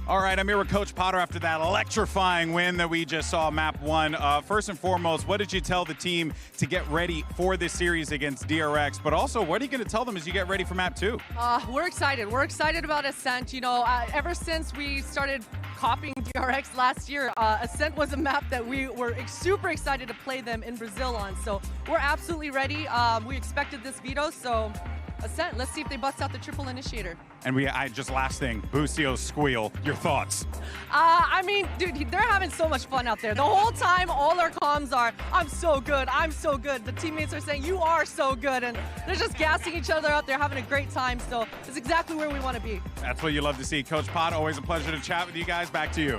All right, I'm here with Coach Potter after that electrifying win that we just saw, Map 1. First and foremost, what did you tell the team to get ready for this series against DRX? But also, what are you going to tell them as you get ready for Map 2? We're excited. We're excited about Ascent. You know, ever since we started copying DRX last year, Ascent was a map that we were super excited to play them in Brazil on. So we're absolutely ready. We expected this veto, so Ascent, let's see if they bust out the triple initiator. And just last thing, Busio's squeal, your thoughts? I mean, dude, they're having so much fun out there. The whole time, all our comms are, I'm so good, I'm so good. The teammates are saying, you are so good. And they're just gassing each other out there, having a great time. So it's exactly where we want to be. That's what you love to see. Coach Pot, always a pleasure to chat with you guys. Back to you.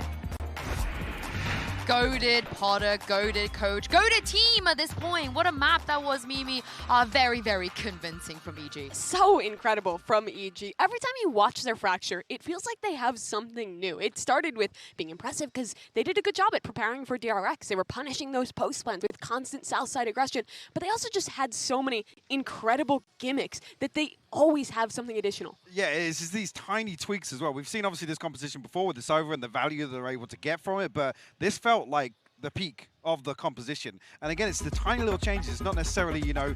Goated Potter, goated coach, goated team at this point. What a map that was, Mimi. Very, very convincing from EG. So incredible from EG. Every time you watch their Fracture, it feels like they have something new. It started with being impressive because they did a good job at preparing for DRX. They were punishing those post plans with constant south side aggression, but they also just had so many incredible gimmicks that they always have something additional. Yeah, it's just these tiny tweaks as well. We've seen obviously this composition before with the Sova and the value that they're able to get from it, but this felt like the peak of the composition. And again, it's the tiny little changes. It's not necessarily, you know,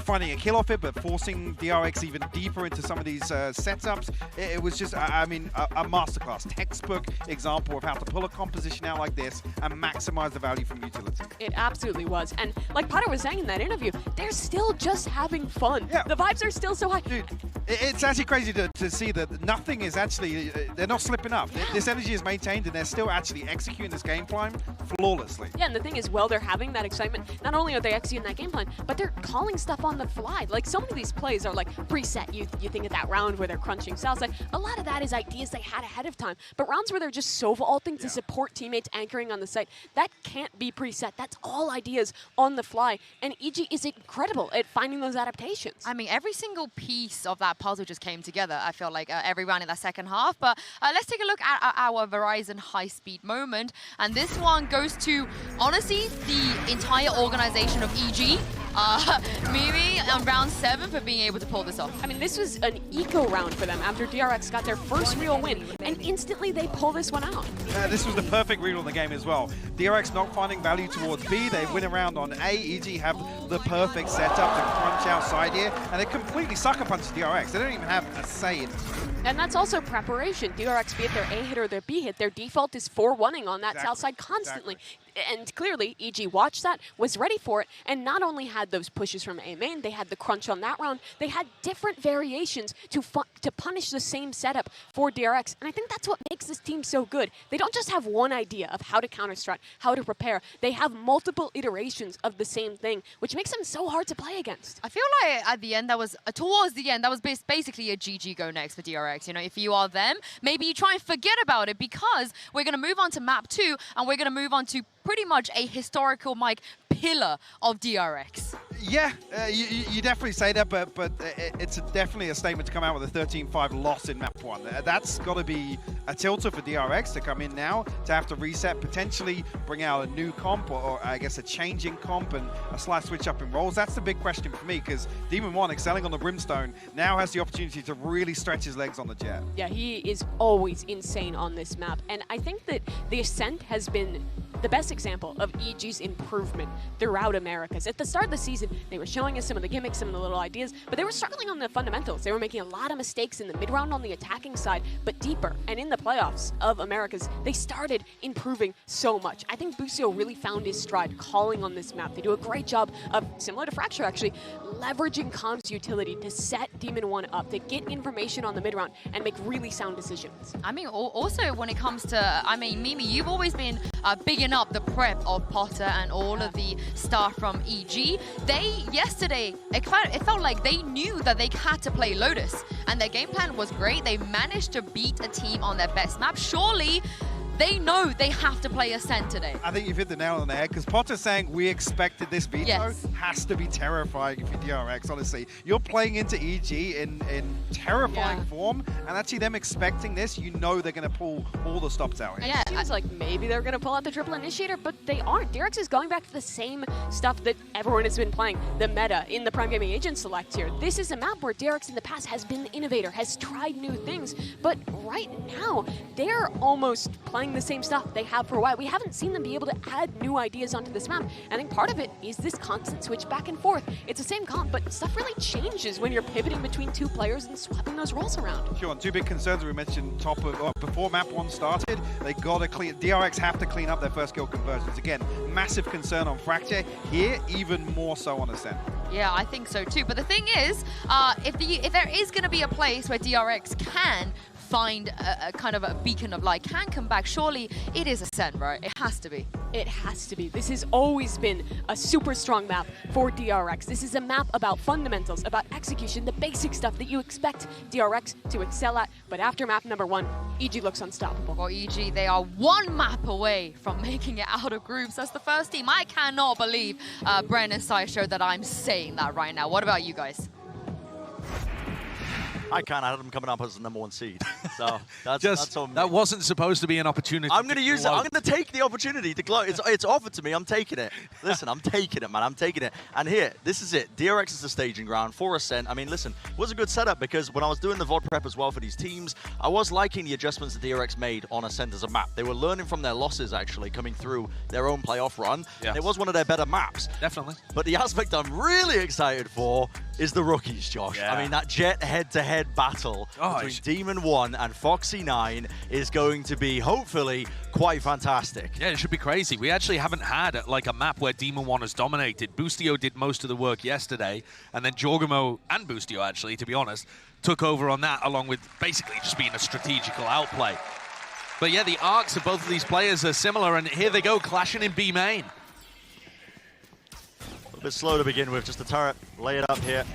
finding a kill off it, but forcing DRX even deeper into some of these setups. It was just, I mean, a masterclass, textbook example of how to pull a composition out like this and maximize the value from utility. It absolutely was. And like Potter was saying in that interview, they're still just having fun. Yeah. The vibes are still so high. Dude, it's actually crazy to see that nothing is actually, they're not slipping up. Yeah. This energy is maintained and they're still actually executing this game plan flawlessly. Yeah, and the thing is, while they're having that excitement, not only are they executing that game plan, but they're calling stuff on the fly. Like, so many of these plays are like preset. You think of that round where they're crunching south side. A lot of that is ideas they had ahead of time. But rounds where they're just Sova ulting to support teammates anchoring on the site, that can't be preset. That's all ideas on the fly. And EG is incredible at finding those adaptations. I mean, every single piece of that puzzle just came together, I feel like, every round in that second half. But let's take a look at our Verizon high-speed moment. And this one goes to, honestly, the entire organization of EG. Mimi on round 7 for being able to pull this off. I mean, this was an eco round for them after DRX got their first real win, and instantly they pull this one out. This was the perfect read on the game as well. DRX not finding value towards B, they win around on A. EG have the perfect setup to crunch outside here, and they completely sucker punch DRX. They don't even have a say in it. And that's also preparation. DRX, be it their A hit or their B hit, their default is 4-1ing on that south side constantly. And clearly, EG watched that, was ready for it, and not only had those pushes from A main, they had the crunch on that round, they had different variations to punish the same setup for DRX. And I think that's what makes this team so good. They don't just have one idea of how to counter-strat, how to prepare. They have multiple iterations of the same thing, which makes them so hard to play against. I feel like at the end, towards the end, that was basically a GG go next for DRX. You know, if you are them, maybe you try and forget about it, because we're going to move on to map 2, and we're going to move on to pretty much a historical pillar of DRX. Yeah, you definitely say that, but it's definitely a statement to come out with a 13-5 loss in map 1. That's got to be a tilter for DRX to come in now, to have to reset, potentially bring out a new comp, or I guess a changing comp and a slight switch up in roles. That's the big question for me, because Demon 1, excelling on the Brimstone, now has the opportunity to really stretch his legs on the Jet. Yeah, he is always insane on this map, and I think that the Ascent has been the best example of EG's improvement throughout Americas. At the start of the season, they were showing us some of the gimmicks, some of the little ideas, but they were struggling on the fundamentals. They were making a lot of mistakes in the mid-round on the attacking side, but deeper. And in the playoffs of Americas, they started improving so much. I think Busio really found his stride calling on this map. They do a great job of, similar to Fracture actually, leveraging comms utility to set Demon 1 up, to get information on the mid-round and make really sound decisions. I mean, also when it comes to, I mean, Mimi, you've always been bigging up the prep of Potter and all of the staff from EG. Yesterday, it felt like they knew that they had to play Lotus, and their game plan was great. They managed to beat a team on their best map. Surely they know they have to play Ascent today. I think you've hit the nail on the head, because Potter's saying we expected this veto. Yes. Has to be terrifying if you're DRX, honestly. You're playing into EG in terrifying form, and actually them expecting this, you know they're going to pull all the stops out here. Yeah, It seems like maybe they're going to pull out the triple initiator, but they aren't. DRX is going back to the same stuff that everyone has been playing, the meta in the Prime Gaming Agent Select here. This is a map where DRX in the past has been the innovator, has tried new things, but right now, they're almost playing the same stuff they have for a while. We haven't seen them be able to add new ideas onto this map. I think part of it is this constant switch back and forth. It's the same comp, but stuff really changes when you're pivoting between two players and swapping those roles around. Sure, and two big concerns we mentioned before map 1 started. They got to clean. DRX have to clean up their first kill conversions. Again, massive concern on Fracture. Here, even more so on Ascent. Yeah, I think so too. But the thing is, if there is going to be a place where DRX can find a kind of a beacon of light, can come back, surely it is Ascent, right? It has to be. It has to be. This has always been a super strong map for DRX. This is a map about fundamentals, about execution, the basic stuff that you expect DRX to excel at. But after map number 1, EG looks unstoppable. For EG, they are one map away from making it out of groups as the first team. I cannot believe, Bren and Sideshow, that I'm saying that right now. What about you guys? I can't. I had them coming up as the #1 seed. So that's on me. That wasn't supposed to be an opportunity. I'm going to use it. I'm going to take the opportunity to gloat. It's offered to me. I'm taking it. Listen, I'm taking it, man. I'm taking it. And here, this is it. DRX is the staging ground for Ascent. I mean, listen, it was a good setup because when I was doing the VOD prep as well for these teams, I was liking the adjustments that DRX made on Ascent as a map. They were learning from their losses, actually, coming through their own playoff run. Yes. And it was one of their better maps. Definitely. But the aspect I'm really excited for is the rookies, Josh. Yeah. I mean, that Jet head-to-head battle between Demon 1 and Foxy 9 is going to be, hopefully, quite fantastic. Yeah, it should be crazy. We actually haven't had like a map where Demon 1 has dominated. Boostio did most of the work yesterday, and then Jorgamo and Boostio, actually, to be honest, took over on that, along with basically just being a strategical outplay. But yeah, the arcs of both of these players are similar, and here they go, clashing in B main. A little bit slow to begin with, just a turret, lay it up here.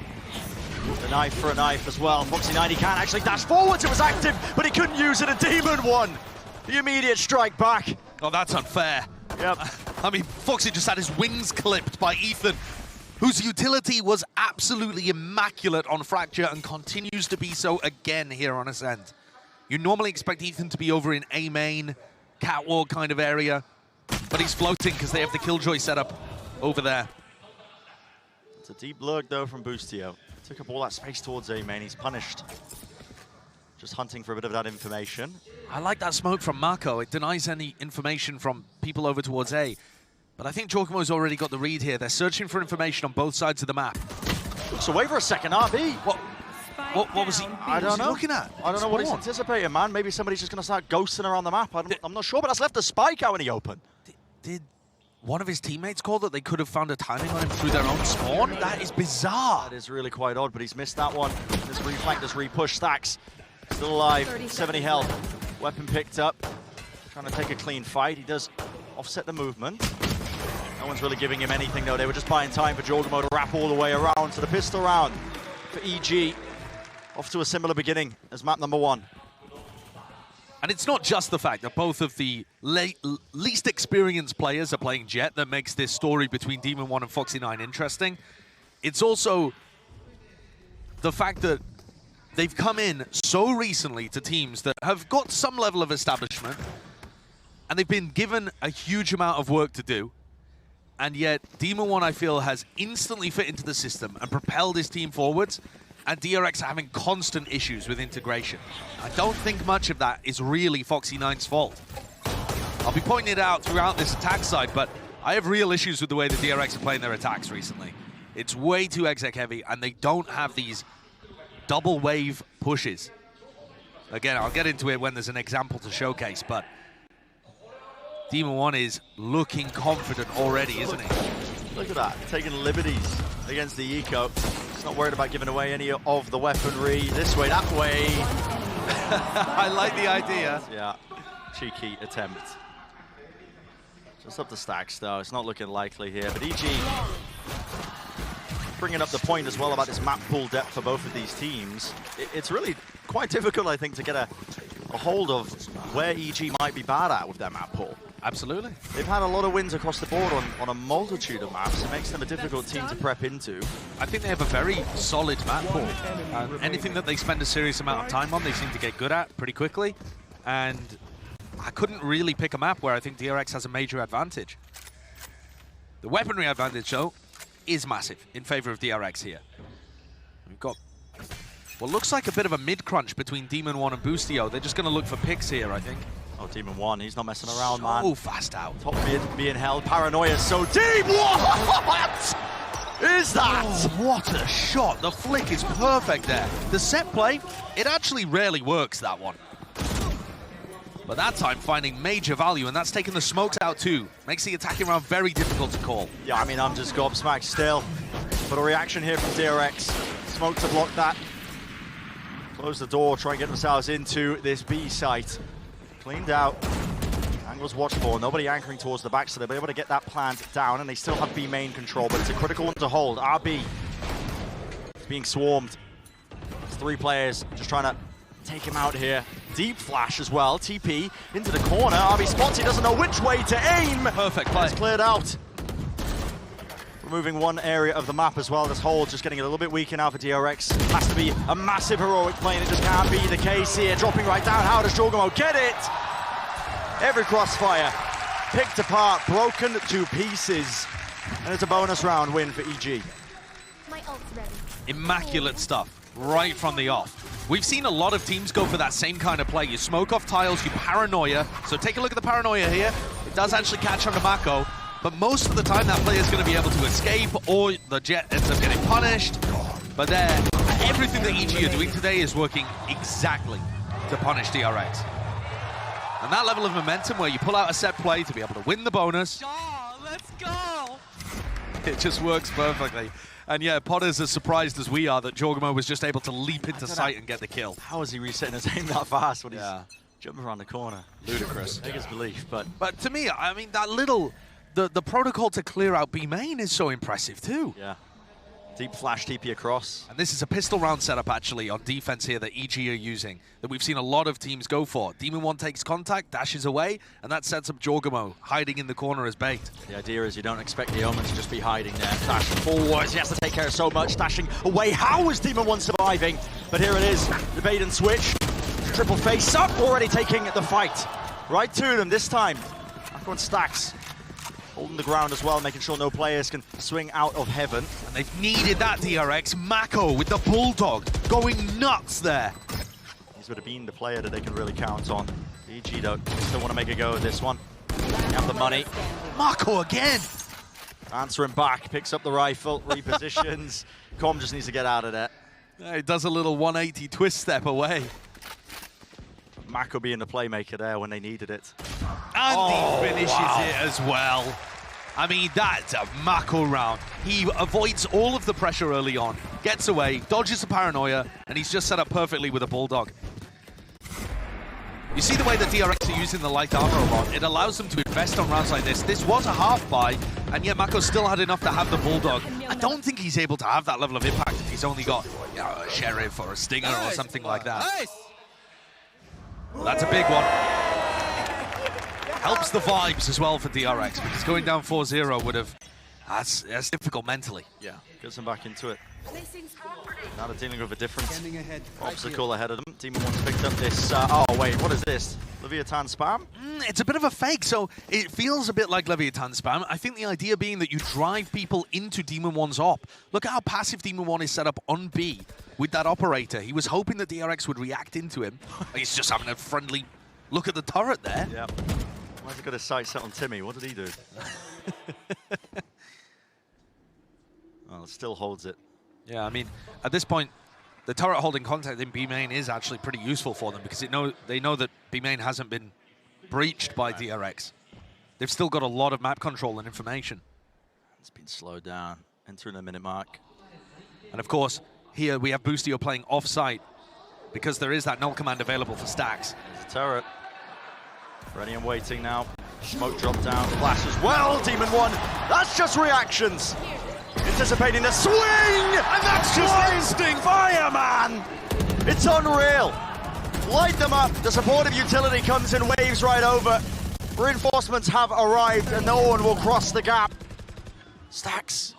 The knife for a knife as well. Foxy 9, he can actually dash forwards, it was active, but he couldn't use it. A Demon 1, the immediate strike back. Oh, that's unfair. Yep. I mean, Foxy just had his wings clipped by Ethan, whose utility was absolutely immaculate on Fracture and continues to be so again here on Ascent. You normally expect Ethan to be over in A main, catwalk kind of area, but he's floating because they have the Killjoy set up over there. It's a deep lurk though from Boostio. Took up all that space towards A main, he's punished. Just hunting for a bit of that information. I like that smoke from Mako. It denies any information from people over towards A. But I think Jorgamo's already got the read here. They're searching for information on both sides of the map. Looks away for a second, RB. What was he? I don't know. Looking at? I don't know what he's anticipating, man. Maybe somebody's just going to start ghosting around the map. I'm not sure, but that's left a spike out in the open. Did one of his teammates call that they could have found a timing on him through their own spawn? That is bizarre. That is really quite odd, but he's missed that one. This reflank, this repush. Stacks still alive, 70 health. Weapon picked up. Trying to take a clean fight. He does offset the movement. No one's really giving him anything, though. They were just buying time for Jorgamo to wrap all the way around to the pistol round for EG. Off to a similar beginning as map number 1. And it's not just the fact that both of the least experienced players are playing Jet that makes this story between Demon 1 and Foxy 9 interesting. It's also the fact that they've come in so recently to teams that have got some level of establishment, and they've been given a huge amount of work to do. And yet, Demon 1, I feel, has instantly fit into the system and propelled his team forwards. And DRX are having constant issues with integration. I don't think much of that is really Foxy 9's fault. I'll be pointing it out throughout this attack side, but I have real issues with the way the DRX are playing their attacks recently. It's way too exec heavy, and they don't have these double wave pushes. Again, I'll get into it when there's an example to showcase, but Demon 1 is looking confident already, isn't he? Look at that, taking liberties against the eco. He's not worried about giving away any of the weaponry. This way, that way. I like the idea. Yeah, cheeky attempt. Just up the stacks, though. It's not looking likely here, but EG bringing up the point as well about this map pool depth for both of these teams. It's really quite difficult, I think, to get a hold of where EG might be bad at with their map pool. Absolutely. They've had a lot of wins across the board on a multitude of maps. It makes them a difficult team to prep into. I think they have a very solid map pool. Anything that they spend a serious amount of time on, they seem to get good at pretty quickly. And I couldn't really pick a map where I think DRX has a major advantage. The weaponry advantage, though, is massive in favor of DRX here. We've got what looks like a bit of a mid-crunch between Demon 1 and Boostio. They're just going to look for picks here, I think. Oh, Demon 1, he's not messing around, man. Oh, fast out. Top mid being held. Paranoia so deep. What is that? Oh, what a shot. The flick is perfect there. The set play, it actually rarely works, that one. But that time finding major value, and that's taking the smokes out too. Makes the attacking round very difficult to call. Yeah, I mean, I'm just gobsmacked still. But a reaction here from DRX. Smoke to block that. Close the door, try and get themselves into this B site. Cleaned out. Angles watchful, nobody anchoring towards the back, so they'll be able to get that plant down, and they still have B main control, but it's a critical one to hold. RB is being swarmed. It's 3 players just trying to take him out here. Deep flash as well. TP into the corner. RB spots, he doesn't know which way to aim. Perfect play. It's cleared out. Removing one area of the map as well. This hold just getting a little bit weaker now for DRX. Has to be a massive heroic play, and it just can't be the case here. Dropping right down. How does Jorgamo get it? Every crossfire picked apart, broken to pieces. And it's a bonus round win for EG. My ult's ready. Immaculate stuff right from the off. We've seen a lot of teams go for that same kind of play. You smoke off tiles, you paranoia. So take a look at the paranoia here. It does actually catch on to Mako, but most of the time that player is going to be able to escape, or the jet ends up getting punished. But there, everything that EG are doing today is working exactly to punish DRX. And that level of momentum where you pull out a set play to be able to win the bonus. Oh, let's go! It just works perfectly. And yeah, Potter's as surprised as we are that Jorgamo was just able to leap into sight and get the kill. How is he resetting his aim that fast when he's jumping around the corner? Ludicrous. Beggars belief, but to me, I mean, that little, the protocol to clear out B main is so impressive too. yeah. Deep flash TP across. And this is a pistol round setup actually on defense here that EG are using, that we've seen a lot of teams go for. Demon 1 takes contact, dashes away, and that sets up Jorgamo hiding in the corner as bait. The idea is you don't expect the Omen to just be hiding there. Dashing forwards, he has to take care of so much. Dashing away, how is Demon 1 surviving? But here it is, the bait and switch. Triple face up, already taking the fight. Right to them this time. Mako and Stacks holding the ground as well, making sure no players can swing out of heaven. And they've needed that, DRX. Mako with the Bulldog going nuts there. He's would have been the player that they can really count on. EG though, still want to make a go of this one. They have the money. Mako again. Answering back, picks up the rifle, repositions. Com just needs to get out of there. He does a little 180 twist step away. Mako being the playmaker there when they needed it. And he finishes it as well. I mean, that's a Mako round. He avoids all of the pressure early on, gets away, dodges the paranoia, and he's just set up perfectly with a Bulldog. You see the way that DRX are using the light armor a lot. It allows them to invest on rounds like this. This was a half buy, and yet Mako still had enough to have the Bulldog. I don't think he's able to have that level of impact if he's only got, you know, a Sheriff or a Stinger or something like that. Well, that's a big one. Helps the vibes as well for DRX, because going down 4-0 would have... That's difficult mentally. Yeah, gets them back into it. Now they're dealing with a different obstacle ahead of them. Demon 1's picked up this... oh, wait, what is this? Leviathan spam? It's a bit of a fake, so it feels a bit like Leviathan spam. I think the idea being that you drive people into Demon 1's op. Look at how passive Demon 1 is set up on B with that operator. He was hoping that DRX would react into him. He's just having a friendly look at the turret there. Yeah. Why's he got his sight set on Timmy? What did he do? Well, it still holds it. Yeah, I mean, at this point, the turret holding contact in B main is actually pretty useful for them, because they know that B main hasn't been breached by DRX. They've still got a lot of map control and information. It's been slowed down, entering the minute mark. And of course, here we have Boostio playing off-site, because there is that null command available for Stacks. There's a turret. Ready and waiting now. Smoke drop down, flash as well. Demon 1, that's just reactions. Into anticipating the swing! And that's just instinct fire, man! It's unreal. Light them up. The supportive utility comes in waves right over. Reinforcements have arrived and no one will cross the gap. Stacks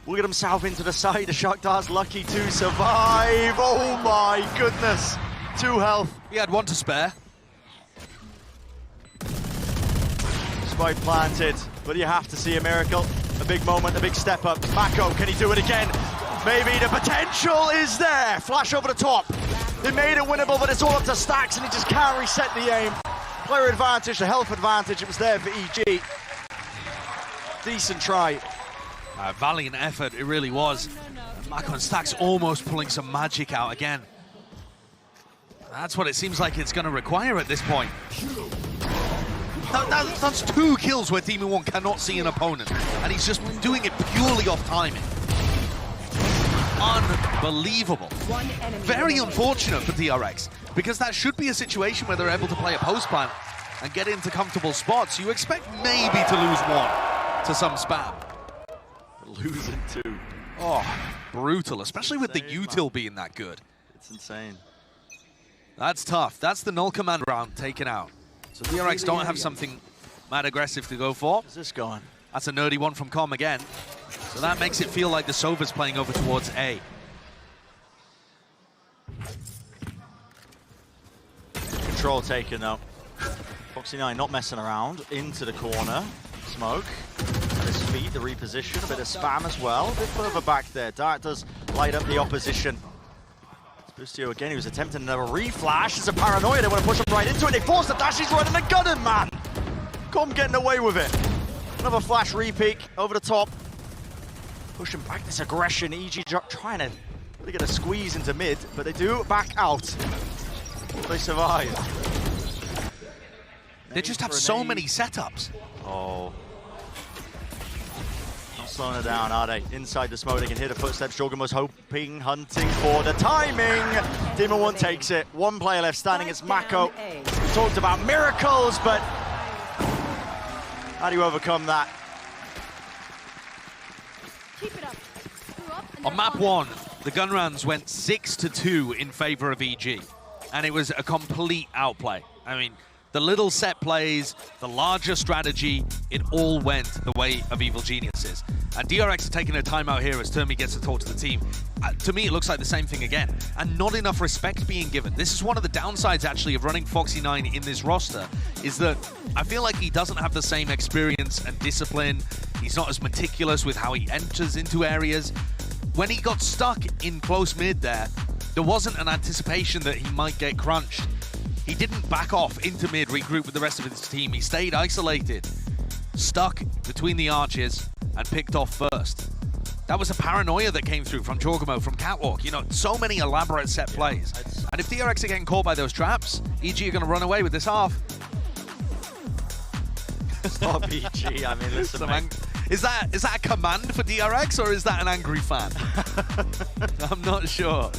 will get himself into the side. The Shakhtar's lucky to survive. Oh my goodness. 2 health. He had 1 to spare. Spike planted, but you have to see a miracle. A big moment, a big step up. Mako, can he do it again? Maybe the potential is there. Flash over the top. They made it winnable, but it's all up to Stacks, and he just can't reset the aim. Player advantage, the health advantage, it was there for EG. Decent try. Valiant effort, it really was. Mako and Stacks almost pulling some magic out again. That's what it seems like it's going to require at this point. That's 2 kills where Demon One cannot see an opponent, and he's just doing it purely off timing. Unbelievable. Very unfortunate for DRX, because that should be a situation where they're able to play a post plant and get into comfortable spots. You expect maybe to lose 1 to some spam. Losing 2. Oh, brutal, especially with the util being that good. It's insane. That's tough. That's the null command round taken out. So DRX don't have something mad aggressive to go for. Where's this going? That's a nerdy one from Com again. So that makes it feel like the Sova's playing over towards A. Control taken though. Foxy9 not messing around. Into the corner. Smoke. At his feet, the reposition. A bit of spam as well. A bit further back there. Dart does light up the opposition. Bustio again, he was attempting another reflash. It's a paranoia, they want to push him right into it. They force the dash, he's running the gun in, man! Com getting away with it. Another flash re-peek over the top. Pushing back this aggression. EG trying to really get a squeeze into mid, but they do back out. They survive. They just have so many setups. Oh. Not slowing it down, are they? Inside the smoke, they can hear the footsteps. Jorgen was hoping, hunting for the timing. Demon One takes it. 1 player left standing, it's Mako. We talked about miracles, but how do you overcome that? On map 1, the gun rounds went 6-2 in favor of EG, and it was a complete outplay. I mean, the little set plays, the larger strategy, it all went the way of Evil Geniuses. And DRX is taking a timeout here as Termi gets to talk to the team. To me, it looks like the same thing again, and not enough respect being given. This is one of the downsides, actually, of running Foxy9 in this roster, is that I feel like he doesn't have the same experience and discipline. He's not as meticulous with how he enters into areas. When he got stuck in close mid there wasn't an anticipation that he might get crunched. He didn't back off into mid, regroup with the rest of his team. He stayed isolated, stuck between the arches, and picked off first. That was a paranoia that came through from Jorgamo, from Catwalk. You know, so many elaborate set plays. And if DRX are getting caught by those traps, EG are going to run away with this half. Stop EG, I mean, listen, man. Is that a command for DRX, or is that an angry fan? I'm not sure.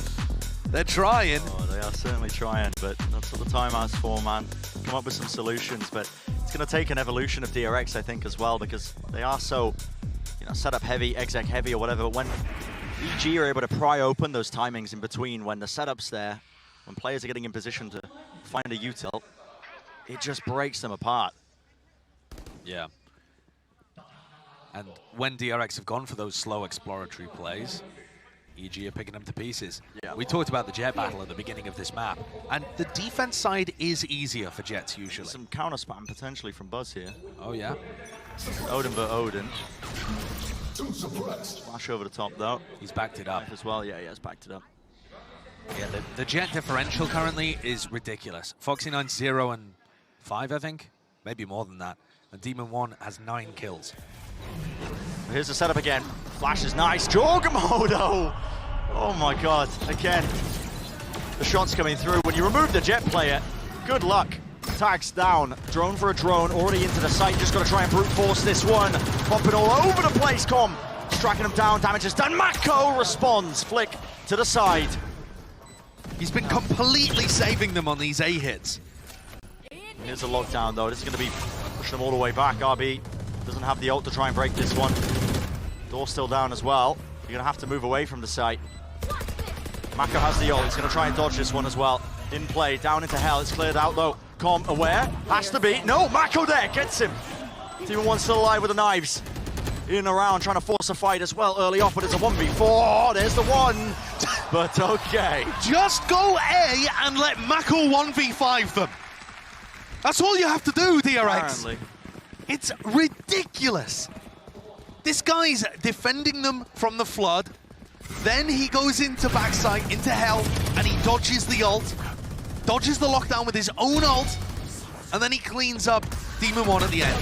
They're trying. Oh, they are certainly trying, but that's what the timeout's for, man. Come up with some solutions, but it's going to take an evolution of DRX, I think, as well, because they are so, you know, setup heavy, exec heavy, or whatever. But when EG are able to pry open those timings in between, when the setup's there, when players are getting in position to find a util, it just breaks them apart. Yeah. And when DRX have gone for those slow exploratory plays, EG are picking them to pieces. Yeah. We talked about the Jet battle at the beginning of this map, and the defense side is easier for Jets usually. Some counter spam potentially from Buzz here. Oh yeah. Odin but Odin. Flash over the top though. He's backed it up as well. Yeah, he has backed it up. Yeah, the Jet differential currently is ridiculous. Foxy9 0 and 5, I think, maybe more than that. And Demon One has 9 kills. Here's the setup again. Flash is nice. Jorgamo though. Oh my god. Again, the shot's coming through. When you remove the Jet player, good luck. Tags down. Drone for a drone. Already into the site. Just got to try and brute force this one. Popping all over the place. Com striking him down. Damage is done. Mako responds. Flick to the side. He's been completely saving them on these A hits. Here's a lockdown though. This is going to be pushing them all the way back. RB doesn't have the ult to try and break this one. Door still down as well. You're going to have to move away from the site. Mako has the ult. He's going to try and dodge this one as well. In play, down into hell. It's cleared out though. Com aware. Has to be. No, Mako there. Gets him. Team 1 still alive with the knives. In and around, trying to force a fight as well early off, but it's a 1v4. There's the one. But okay. Just go A and let Mako 1v5 them. That's all you have to do, DRX. Apparently. It's ridiculous. This guy's defending them from the flood. Then he goes into backside, into hell, and he dodges the ult. Dodges the lockdown with his own ult. And then he cleans up Demon 1 at the end.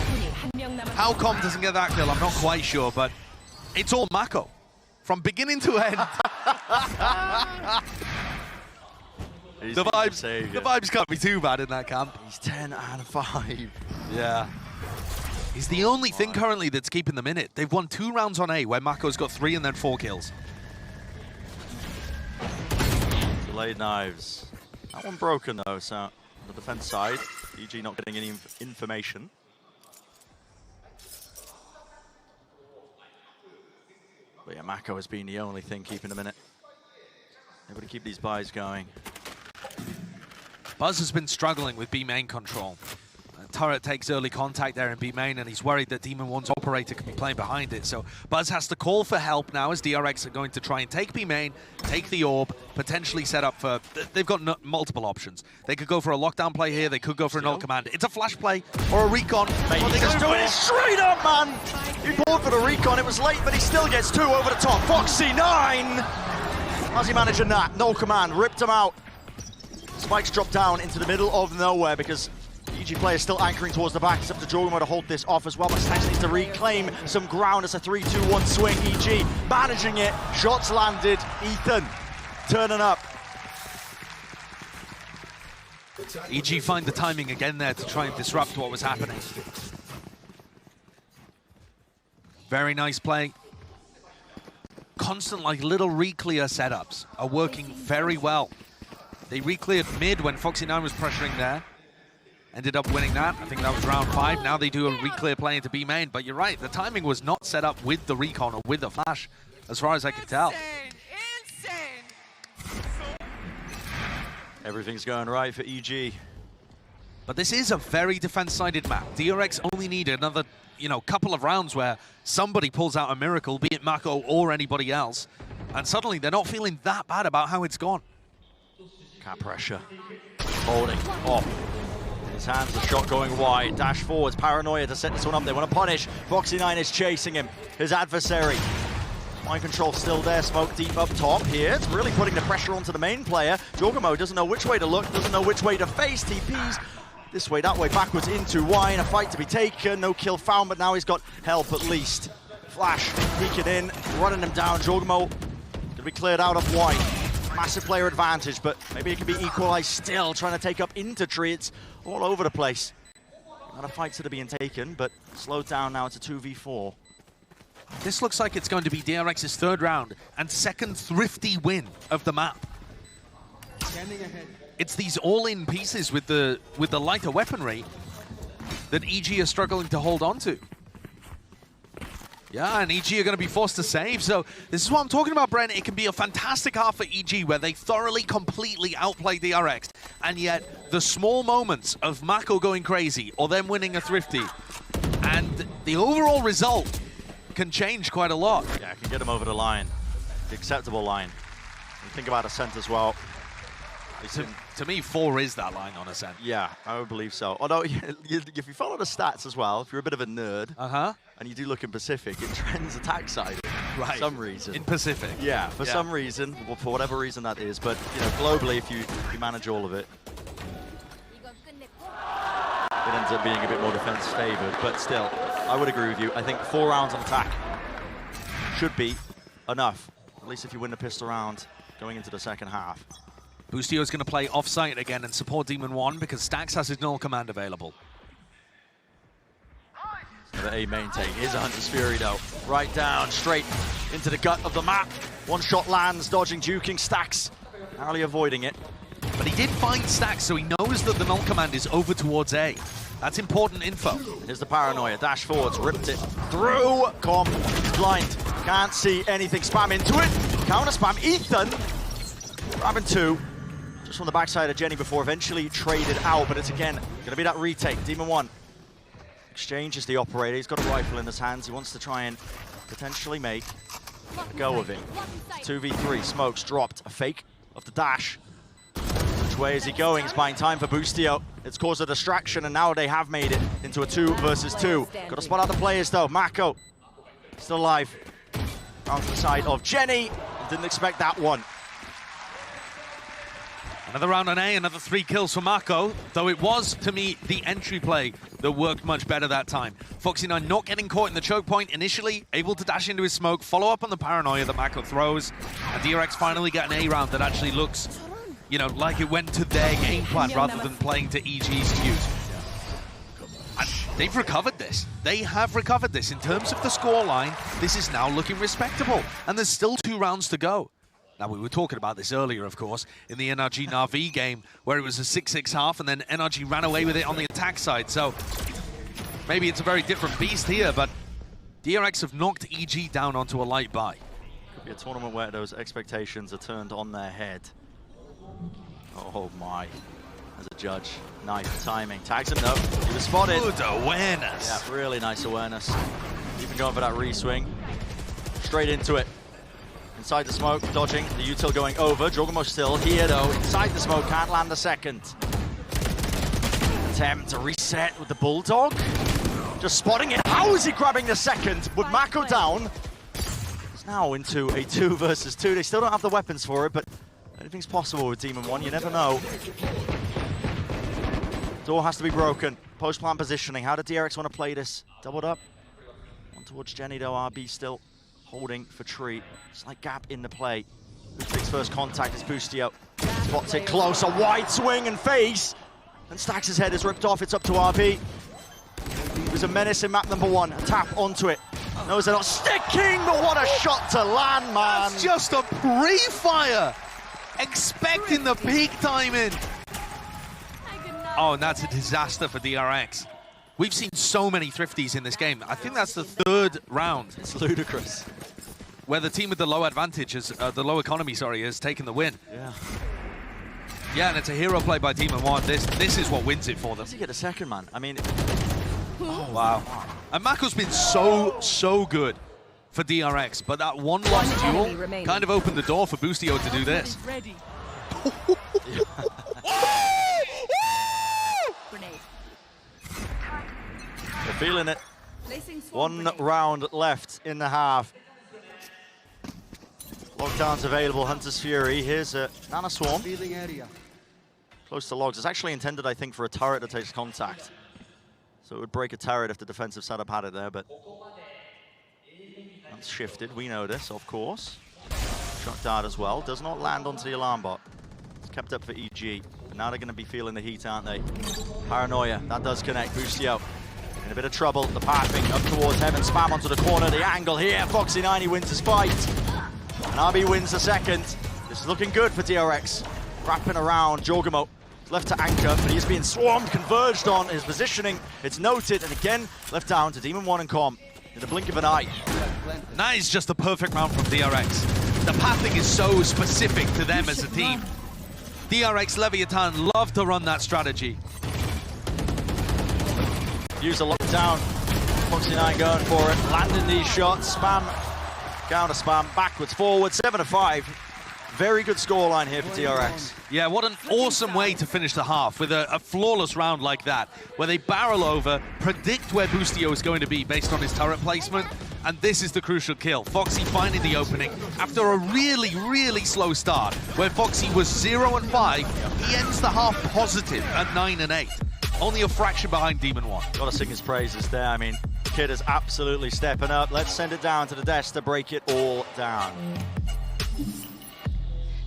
How Com doesn't get that kill, I'm not quite sure, but it's all Mako. From beginning to end. The vibes can't be too bad in that camp. He's 10 out of 5. Yeah. He's the only thing currently that's keeping them in it. They've won 2 rounds on A, where Mako's got 3 and then 4 kills. Delayed knives. That one broken though, so on the defense side, EG not getting any information. But yeah, Mako has been the only thing keeping them in it. Able to keep these buys going. Buzz has been struggling with B main control. Turret takes early contact there in B main, and he's worried that Demon 1's operator can be playing behind it. So Buzz has to call for help now, as DRX are going to try and take B main, take the orb, potentially set up for... They've got multiple options. They could go for a lockdown play here, they could go for an ult command. It's a flash play or a recon. Maybe he's just doing it straight up, man! He pulled for the recon, it was late, but he still gets 2 over the top. Foxy9! How's he managing that? No command, ripped him out. Spikes drop down into the middle of nowhere because EG player still anchoring towards the back. It's up to Jorgamo to hold this off as well, but Stacks needs to reclaim some ground. It's a 3-2-1 swing. EG managing it. Shots landed. Ethan turning up. EG find the timing again there to try and disrupt what was happening. Very nice play. Constant, like, little re-clear setups are working very well. They re-cleared mid when Foxy9 was pressuring there. Ended up winning that. I think that was round 5. Now they do a re-clear play into B main. But you're right, the timing was not set up with the recon or with the flash, as far as I can tell. Insane! Everything's going right for EG. But this is a very defense-sided map. DRX only need another, couple of rounds where somebody pulls out a miracle, be it Mako or anybody else. And suddenly they're not feeling that bad about how it's gone. Cap pressure. Holding off. His hands, the shot going wide. Dash forwards, paranoia to set this one up. They want to punish. Foxy9 is chasing him. His adversary. Mind control still there. Smoke deep up top here. It's really putting the pressure onto the main player. Jorgamo doesn't know which way to look, doesn't know which way to face. TPs this way, that way, backwards into Wine. A fight to be taken. No kill found, but now he's got help at least. Flash peeking in, running him down. Jorgamo to be cleared out of Wine. Massive player advantage, but maybe it can be equalized still. Trying to take up into tree. It's all over the place. Not a fight to be taken, but slowed down now. It's a 2v4. This looks like it's going to be DRX's 3rd round and 2nd Thrifty win of the map. It's these all-in pieces with the lighter weaponry that EG are struggling to hold on to. Yeah, and EG are going to be forced to save. So this is what I'm talking about, Brent. It can be a fantastic half for EG where they thoroughly, completely outplay DRX. And yet the small moments of Mako going crazy or them winning a Thrifty and the overall result can change quite a lot. Yeah, I can get him over the line, the acceptable line. You think about Ascent as well. To me, 4 is that line on Ascent. Yeah, I would believe so. Although, if you follow the stats as well, if you're a bit of a nerd, and you do look in Pacific, it trends attack side for some reason. In Pacific. Yeah, for some reason, or for whatever reason that is. But globally, if you manage all of it, it ends up being a bit more defense favored. But still, I would agree with you. I think 4 rounds on attack should be enough. At least if you win the pistol round going into the 2nd half. Boostio is going to play off-site again and support Demon 1 because Stacks has his null command available. The A main take is a Hunter's Fury though. Right down, straight into the gut of the map. One shot lands, dodging, duking, Stacks. Narrowly avoiding it. But he did find Stacks, so he knows that the null command is over towards A. That's important info. Here's the paranoia, dash forwards, ripped it through. Com, he's blind. Can't see anything. Spam into it. Counter spam. Ethan grabbing 2. Just from the backside of Jenny before eventually traded out. But it's again going to be that retake. Demon 1 exchanges the operator. He's got a rifle in his hands. He wants to try and potentially make a go of it. 2v3. Smokes dropped. A fake of the dash. Which way is he going? He's buying time for Boostio. It's caused a distraction, and now they have made it into a 2 versus 2. Got to spot out the players, though. Mako still alive. Round to the side of Jenny. Didn't expect that one. Another round on A, another 3 kills for Mako, though it was, to me, the entry play that worked much better that time. Foxy9 not getting caught in the choke point initially, able to dash into his smoke, follow up on the paranoia that Mako throws, and DRX finally get an A round that actually looks, you know, like it went to their game plan rather than playing to EG's cues. And they've recovered this. They have recovered this. In terms of the scoreline, this is now looking respectable, and there's still 2 rounds to go. Now, we were talking about this earlier, of course, in the NRG Na'Vi game, where it was a 6-6 half, and then NRG ran away with it on the attack side. So maybe it's a very different beast here, but DRX have knocked EG down onto a light buy. Could be a tournament where those expectations are turned on their head. Oh my. As a judge, nice timing. Tags him though. He was spotted. Good awareness. Yeah, really nice awareness. Even going for that re-swing. Straight into it. Inside the smoke, dodging, the util going over. Jorgamo still here though, inside the smoke, can't land the second. Attempt to reset with the Bulldog. Just spotting it. How is he grabbing the second? With Mako down. It's now into a 2 versus 2. They still don't have the weapons for it, but anything's possible with Demon 1, you never know. Door has to be broken. Post-plan positioning. How did DRX want to play this? Doubled up. One towards Jenny though, RB still holding for Tree. Slight gap in the play. Boost's first contact is Boostio. Spots it close, a wide swing and face. And Stax' head is ripped off, it's up to RB. He was a menace in map number 1. A tap onto it. Knows they're not sticking, but what a shot to land, man. That's just a pre-fire. Expecting the peak timing. Oh, and that's a disaster for DRX. We've seen so many Thrifties in this game. I think that's the 3rd round. It's ludicrous. Where the team with the low advantage, the low economy, sorry, has taken the win. Yeah. Yeah, and it's a hero play by Demon 1. This is what wins it for them. Does he get a second, man? I mean... Oh, wow. And Mako's been so good for DRX, but that one lost duel kind of opened the door for Boostio to do this. They're feeling it. 1 round left in the half. Lockdown's available, Hunter's Fury. Here's a Nana Swarm. Close to logs. It's actually intended, I think, for a turret that takes contact. So it would break a turret if the defensive setup had it there, but that's shifted. We know this, of course. Shot dart as well. Does not land onto the alarm bot. It's kept up for EG. But now they're going to be feeling the heat, aren't they? Paranoia. That does connect. Boostio in a bit of trouble. The pathing up towards heaven. Spam onto the corner. The angle here. Foxy9, he wins his fight. And RB wins the second. This is looking good for DRX. Wrapping around. Jorgamo left to anchor, but he's being swarmed, converged on his positioning. It's noted, and again, left down to Demon 1 and Com in the blink of an eye. That is just the perfect round from DRX. The pathing is so specific to them as a team. DRX Leviathan love to run that strategy. Use the lockdown. Foxy9 going for it, landing these shots. Spam, counter spam, backwards, forwards, 7-5. Very good scoreline here for DRX. Yeah, what an awesome way to finish the half with a flawless round like that, where they barrel over, predict where Boostio is going to be based on his turret placement, and this is the crucial kill. Foxy finding the opening after a really slow start, where Foxy was 0-5. He ends the half positive at 9-8. Only a fraction behind Demon 1. Gotta sing his praises there. I mean, kid is absolutely stepping up. Let's send it down to the desk to break it all down.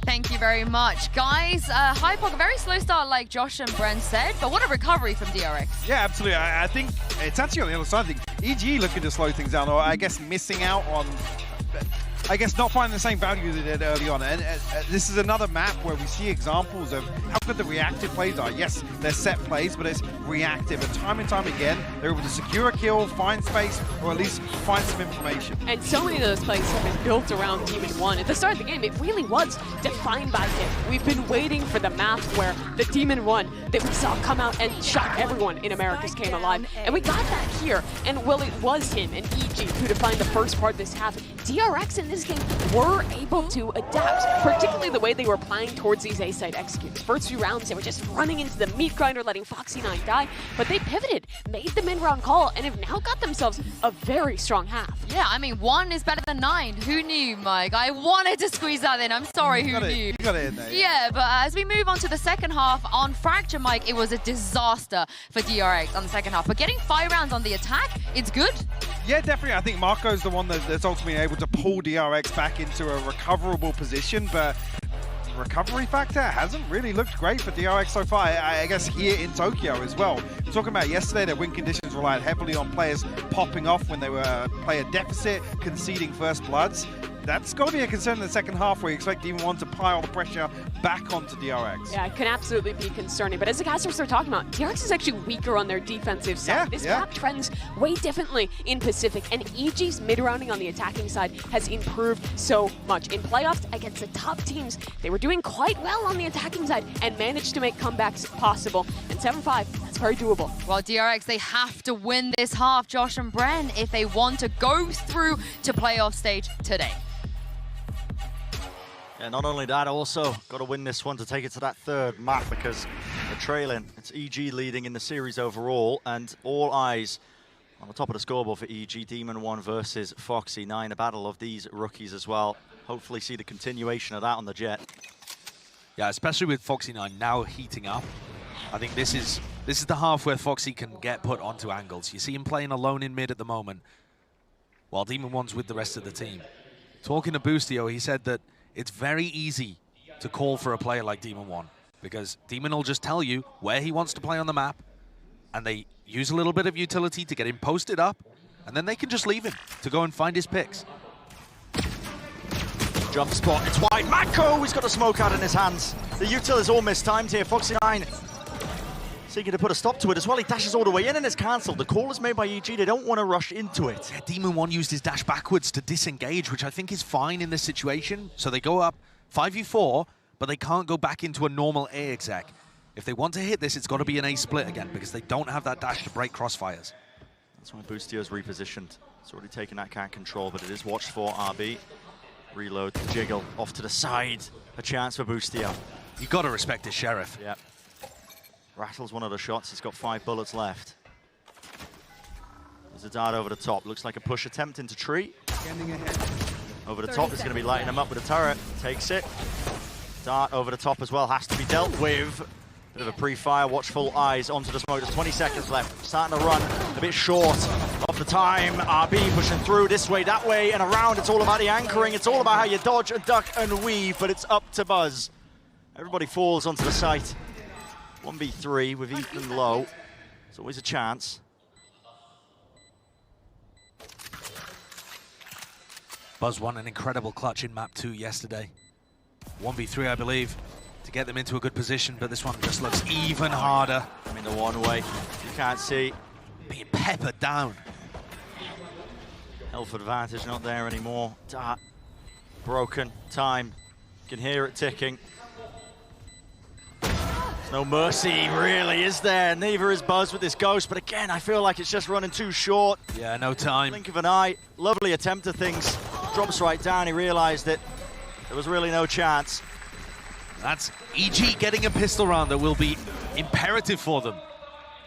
Thank you very much. Guys, HyperX, a very slow start like Josh and Brent said, but what a recovery from DRX. Yeah, absolutely. I think it's actually on the other side. I think EG looking to slow things down, or I guess missing out on I guess, not finding the same value they did early on. And this is another map where we see examples of how good the reactive plays are. Yes, they're set plays, but it's reactive. And time again, they're able to secure a kill, find space, or at least find some information. And so many of those plays have been built around Demon 1. At the start of the game, it really was defined by him. We've been waiting for the map where the Demon 1 that we saw come out and shock everyone in Americas came alive. And we got that here. And well, it was him and EG who defined the first part of this half. DRX in this game were able to adapt, particularly the way they were playing towards these A-side executes. First few rounds, they were just running into the meat grinder, letting Foxy9 die, but they pivoted, made the mid-round call, and have now got themselves a very strong half. Yeah, I mean, 1 is better than 9. Who knew, Mike? I wanted to squeeze that in. I'm sorry, who knew? You got it in there. Yeah, but as we move on to the second half, on Fracture, Mike, it was a disaster for DRX on the second half. But getting 5 rounds on the attack, it's good. Yeah, definitely. I think Mako's the one that's ultimately able to pull DRX back into a recoverable position, but recovery factor hasn't really looked great for DRX so far. I guess here in Tokyo as well. Talking about yesterday, their win conditions relied heavily on players popping off when they were player deficit, conceding first bloods. That's got to be a concern in the second half where you expect Demon 1 to pile the pressure back onto DRX. Yeah, it can absolutely be concerning. But as the casters are talking about, DRX is actually weaker on their defensive side. This map trends way differently in Pacific, and EG's mid-rounding on the attacking side has improved so much. In playoffs against the top teams, they were doing quite well on the attacking side and managed to make comebacks possible. And 7-5, that's very doable. Well, DRX, they have to win this half, Josh and Bren, if they want to go through to playoff stage today. Yeah, not only that, also got to win this one to take it to that third map because they're trailing. It's EG leading in the series overall, and all eyes on the top of the scoreboard for EG. Demon 1 versus Foxy9, a battle of these rookies as well. Hopefully see the continuation of that on the Jet. Yeah, especially with Foxy9 now heating up. I think this is the half where Foxy can get put onto angles. You see him playing alone in mid at the moment, while Demon 1's with the rest of the team. Talking to Boostio, he said that it's very easy to call for a player like Demon 1 because Demon will just tell you where he wants to play on the map, and they use a little bit of utility to get him posted up, and then they can just leave him to go and find his picks. Jump spot, it's wide. Mako, he's got a smoke out in his hands. The util is all mistimed here. Foxy9 seeking to put a stop to it as well. He dashes all the way in and it's cancelled. The call is made by EG. They don't want to rush into it. Yeah, Demon 1 used his dash backwards to disengage, which I think is fine in this situation. So they go up 5v4, but they can't go back into a normal A exec. If they want to hit this, it's got to be an A split again because they don't have that dash to break crossfires. That's why Boostio's repositioned. It's already taken that cat control, but it is watched for RB. Reload, jiggle, off to the side. A chance for Boostio. You got to respect his sheriff. Yeah. Rattles one of the shots. He's got 5 bullets left. There's a dart over the top. Looks like a push attempt into tree. Over the top, he's going to be lighting him up with a turret. Takes it. Dart over the top as well. Has to be dealt with. Bit of a pre-fire. Watchful eyes onto the smoke. There's 20 seconds left. Starting to run a bit short of the time. RB pushing through this way, that way, and around. It's all about the anchoring. It's all about how you dodge and duck and weave, but it's up to Buzz. Everybody falls onto the site. 1v3 with Ethan low. It's always a chance. Buzz won an incredible clutch in map 2 yesterday. 1v3, I believe, to get them into a good position, but this one just looks even harder. I mean, the one way. You can't see. Being peppered down. Health advantage not there anymore. Dart. Broken. Time. You can hear it ticking. No mercy, really, is there? Neither is Buzz with this ghost, but again, I feel like it's just running too short. Yeah, no time. Blink of an eye, lovely attempt at things. Drops right down, he realized that there was really no chance. That's EG getting a pistol round that will be imperative for them.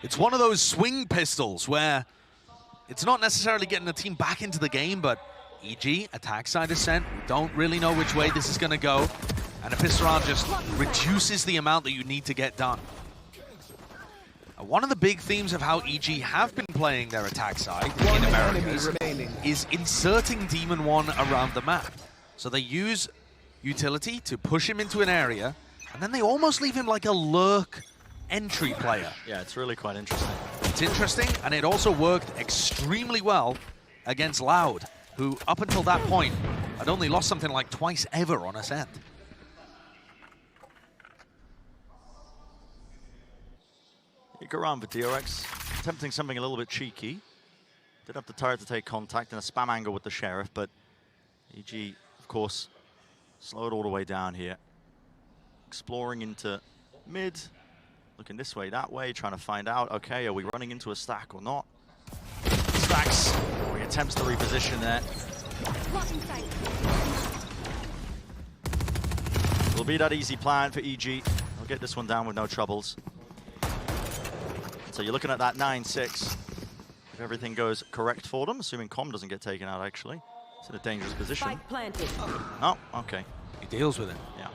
It's one of those swing pistols where it's not necessarily getting the team back into the game, but EG, attack side Ascent, we don't really know which way this is going to go. And a pistol round just reduces the amount that you need to get done. One of the big themes of how EG have been playing their attack side in Americas is inserting Demon 1 around the map. So they use utility to push him into an area, and then they almost leave him like a lurk entry player. Yeah, it's really quite interesting. It's interesting, and it also worked extremely well against Loud, who up until that point I'd only lost something like twice ever on Ascent. You go around with DRX, attempting something a little bit cheeky. Did have the turret to take contact and a spam angle with the Sheriff, but EG, of course, slowed all the way down here. Exploring into mid, looking this way, that way, trying to find out, okay, are we running into a stack or not? Stacks, oh, he attempts to reposition there. It'll be that easy plan for EG. They'll get this one down with no troubles. So you're looking at that 9-6. If everything goes correct for them, assuming Com doesn't get taken out, actually. It's in a dangerous position. Oh, okay. He deals with it. Yeah.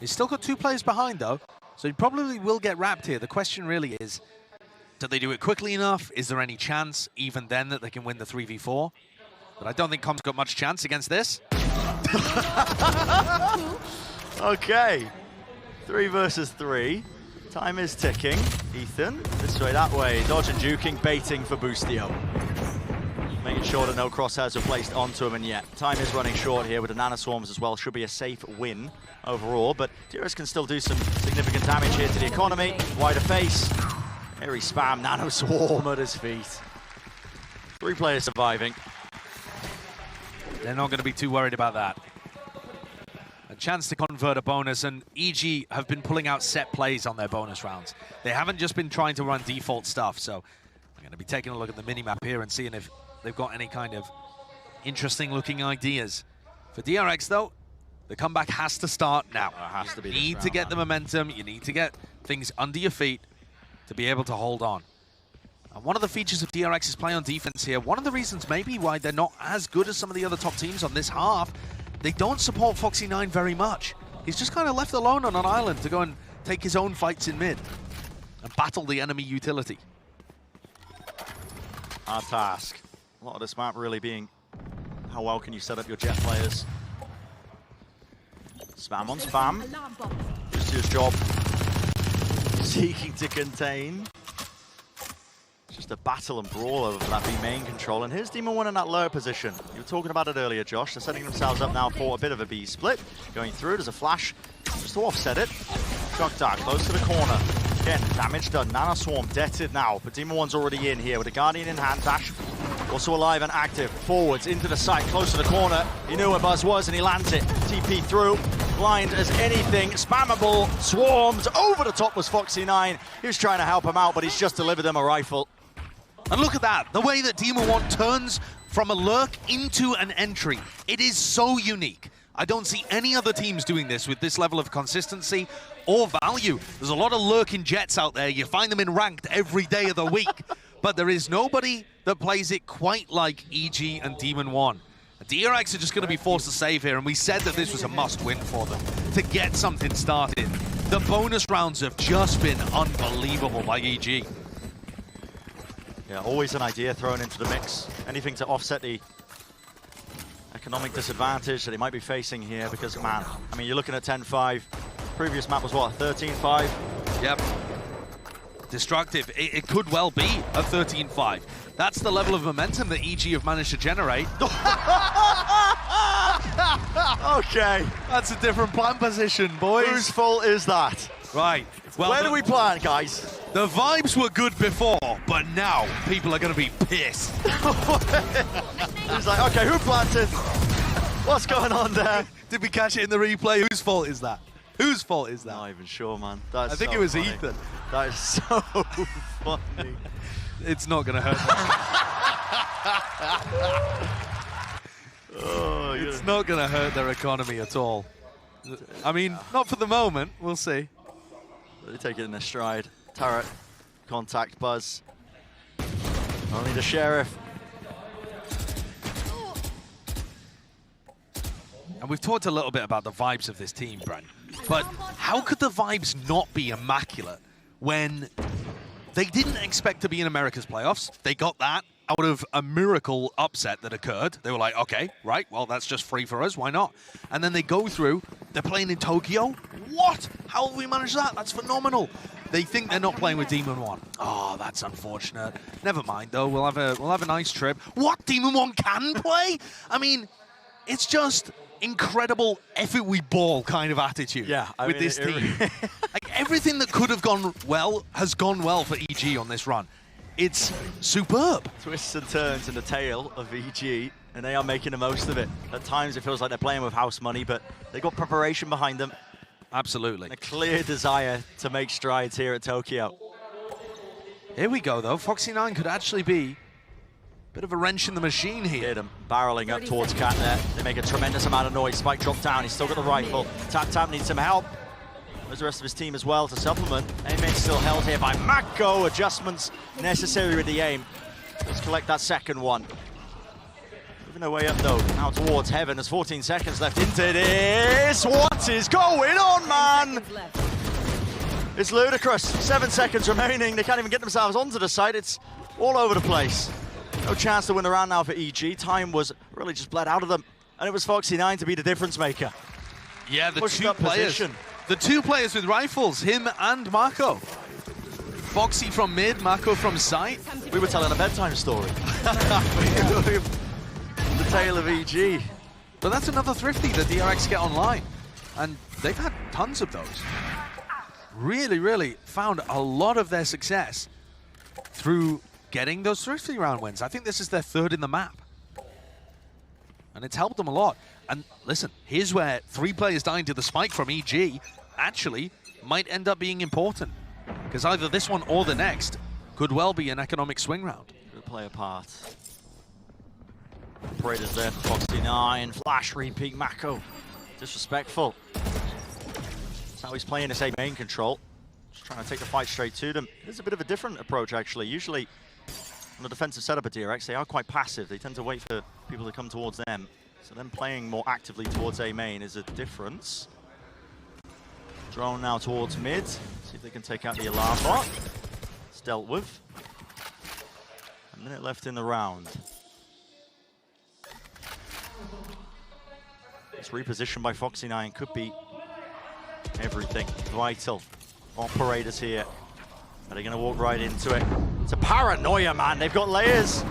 He's still got 2 players behind, though, so he probably will get wrapped here. The question really is, do they do it quickly enough? Is there any chance, even then, that they can win the 3v4? But I don't think Com's got much chance against this. Okay. 3 versus 3. Time is ticking. Ethan, this way, that way. Dodge and juking, baiting for Boostio. Making sure that no crosshairs are placed onto him, and yet time is running short here with the nanoswarms as well. Should be a safe win overall, but DRX can still do some significant damage here to the economy. Wider face. Very spam, nanoswarm at his feet. 3 players surviving. They're not going to be too worried about that. A chance to convert a bonus, and EG have been pulling out set plays on their bonus rounds. They haven't just been trying to run default stuff, so I'm going to be taking a look at the minimap here and seeing if they've got any kind of interesting looking ideas. For DRX though, the comeback has to start now. It has to be. You need to get the momentum, you need to get things under your feet to be able to hold on. And one of the features of DRX's play on defense here, one of the reasons maybe why they're not as good as some of the other top teams on this half, they don't support Foxy9 very much. He's just kind of left alone on an island to go and take his own fights in mid and battle the enemy utility. Hard task. A lot of this map really being how well can you set up your jet players. Spam on spam. Just his job. Seeking to contain. It's just a battle and brawl over that B main control. And here's Demon 1 in that lower position. You were talking about it earlier, Josh. They're setting themselves up now for a bit of a B split. Going through, there's a flash just to offset it. Shock Dart close to the corner. Again, damage done. Nanoswarm deaded now, but Demon 1's already in here with a Guardian in hand. Dash also alive and active. Forwards into the site, close to the corner. He knew where Buzz was and he lands it. TP through, blind as anything. Spammable, swarms. Over the top was Foxy9. He was trying to help him out, but he's just delivered them a rifle. And look at that, the way that Demon 1 turns from a lurk into an entry. It is so unique. I don't see any other teams doing this with this level of consistency or value. There's a lot of lurking jets out there. You find them in ranked every day of the week. But there is nobody that plays it quite like EG and Demon 1. DRX are just going to be forced to save here, and we said that this was a must-win for them to get something started. The bonus rounds have just been unbelievable by EG. Yeah, always an idea thrown into the mix. Anything to offset the economic disadvantage that they might be facing here, because, man, I mean, you're looking at 10-5. Previous map was what, 13-5? Yep. Destructive. It could well be a 13-5. That's the level of momentum that EG have managed to generate. Okay. That's a different plant position, boys. Whose fault is that? Right. Well, where do we plant, guys? The vibes were good before, but now people are going to be pissed. He's like, okay, who planted? What's going on there? Did we catch it in the replay? Whose fault is that? Whose fault is that? Not even sure, man. That's I think so it was funny. Ethan. That is so funny. It's not going to hurt. Oh, it's not going to hurt their economy at all. I mean, not for the moment. We'll see. They take it in their stride. Turret, contact, Buzz. Only the Sheriff. And we've talked a little bit about the vibes of this team, Brent. But how could the vibes not be immaculate when they didn't expect to be in America's playoffs? They got that out of a miracle upset that occurred. They were like, okay, right, well, that's just free for us. Why not? And then they go through. They're playing in Tokyo. What? How have we managed that? That's phenomenal. They think they're not playing with Demon 1. Oh, that's unfortunate. Never mind, though. We'll have a nice trip. What? Demon 1 can play? I mean, it's just incredible effort we ball kind of attitude with this team. Like everything that could have gone well has gone well for EG on this run. It's superb. Twists and turns in the tail of EG, and they are making the most of it. At times it feels like they're playing with house money, but they got preparation behind them. Absolutely. And a clear desire to make strides here at Tokyo. Here we go, though. Foxy9 could actually be a bit of a wrench in the machine here. Hit him, barreling up towards Cat there. They make a tremendous amount of noise. Spike dropped down. He's still got the rifle. Tap needs some help. There's the rest of his team as well to supplement. Aim's still held here by Mako. Adjustments necessary with the aim. Let's collect that second one. Moving their way up though, now towards heaven. There's 14 seconds left into this. What is going on, man? It's ludicrous. 7 seconds remaining. They can't even get themselves onto the site. It's all over the place. No chance to win the round now for EG. Time was really just bled out of them. And it was Foxy9 to be the difference maker. Yeah, the Pushed two up players. position. The two players with rifles, him and Mako. Foxy from mid, Mako from site. We were telling a bedtime story. The tale of EG. But that's another Thrifty that DRX get online. And they've had tons of those. Really found a lot of their success through getting those Thrifty round wins. I think this is their third in the map. And it's helped them a lot. And listen, here's where 3 players dying to the spike from EG actually might end up being important. Because either this one or the next could well be an economic swing round. Good play a part. Operators there for Foxy9. Flash repeat Mako. Disrespectful. That's how he's playing this A main control. Just trying to take the fight straight to them. It's a bit of a different approach actually. Usually on the defensive setup at DRX, they are quite passive. They tend to wait for people to come towards them. So them playing more actively towards A main is a difference. Drone now towards mid. See if they can take out the alarm bot. It's dealt with. A minute left in the round. This reposition by Foxy9 could be everything. Vital. Operators here. Are they going to walk right into it? It's a paranoia, man. They've got layers.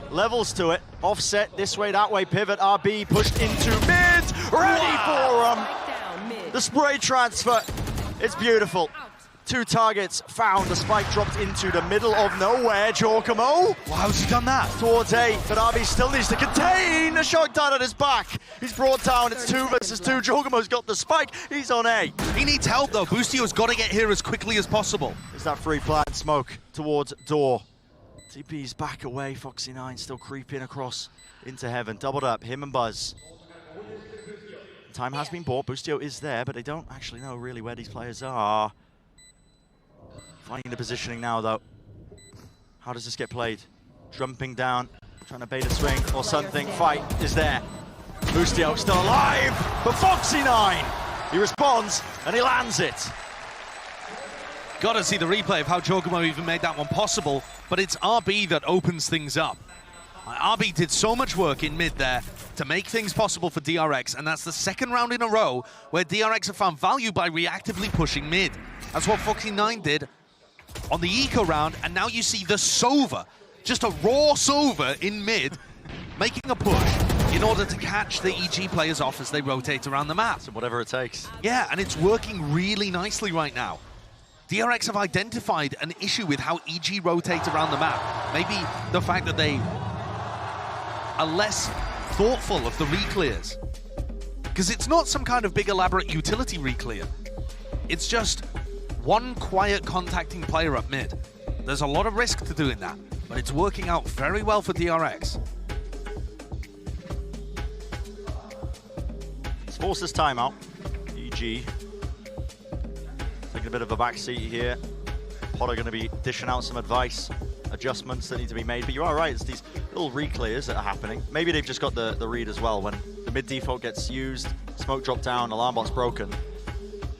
Levels to it. Offset this way, that way. Pivot. RB pushed into mid. Ready for the spray transfer. It's beautiful. 2 targets found. The spike dropped into the middle of nowhere. Giacomo. Wow, how's he done that? Towards A, but RB still needs to contain the shot down at his back. He's brought down. It's 2 versus 2. Giacomo's got the spike. He's on A. He needs help though. Boostio's got to get here as quickly as possible. Is that free plant smoke towards door? TP's back away. Foxy9 still creeping across into heaven. Doubled up, him and Buzz. Time has been bought. Boostio is there, but they don't actually know really where these players are. Finding the positioning now, though. How does this get played? Jumping down, trying to bait a swing or something. Fight is there. Boostio still alive, but Foxy9! He responds, and he lands it. Gotta see the replay of how Giacomo even made that one possible, but it's RB that opens things up. RB did so much work in mid there to make things possible for DRX, and that's the 2nd round in a row where DRX have found value by reactively pushing mid. That's what Foxy9 did on the eco round, and now you see the Sova, just a raw Sova in mid, making a push in order to catch the EG players off as they rotate around the map. So whatever it takes. Yeah, and it's working really nicely right now. DRX have identified an issue with how EG rotate around the map. Maybe the fact that they are less thoughtful of the reclears. Because it's not some kind of big elaborate utility reclear. It's just one quiet contacting player up mid. There's a lot of risk to doing that, but it's working out very well for DRX. Let's force this timeout. EG taking a bit of a backseat here. Potter going to be dishing out some advice, adjustments that need to be made. But you are right, it's these little reclears that are happening. Maybe they've just got the read as well. When the mid default gets used, smoke drop down, alarm bot's broken.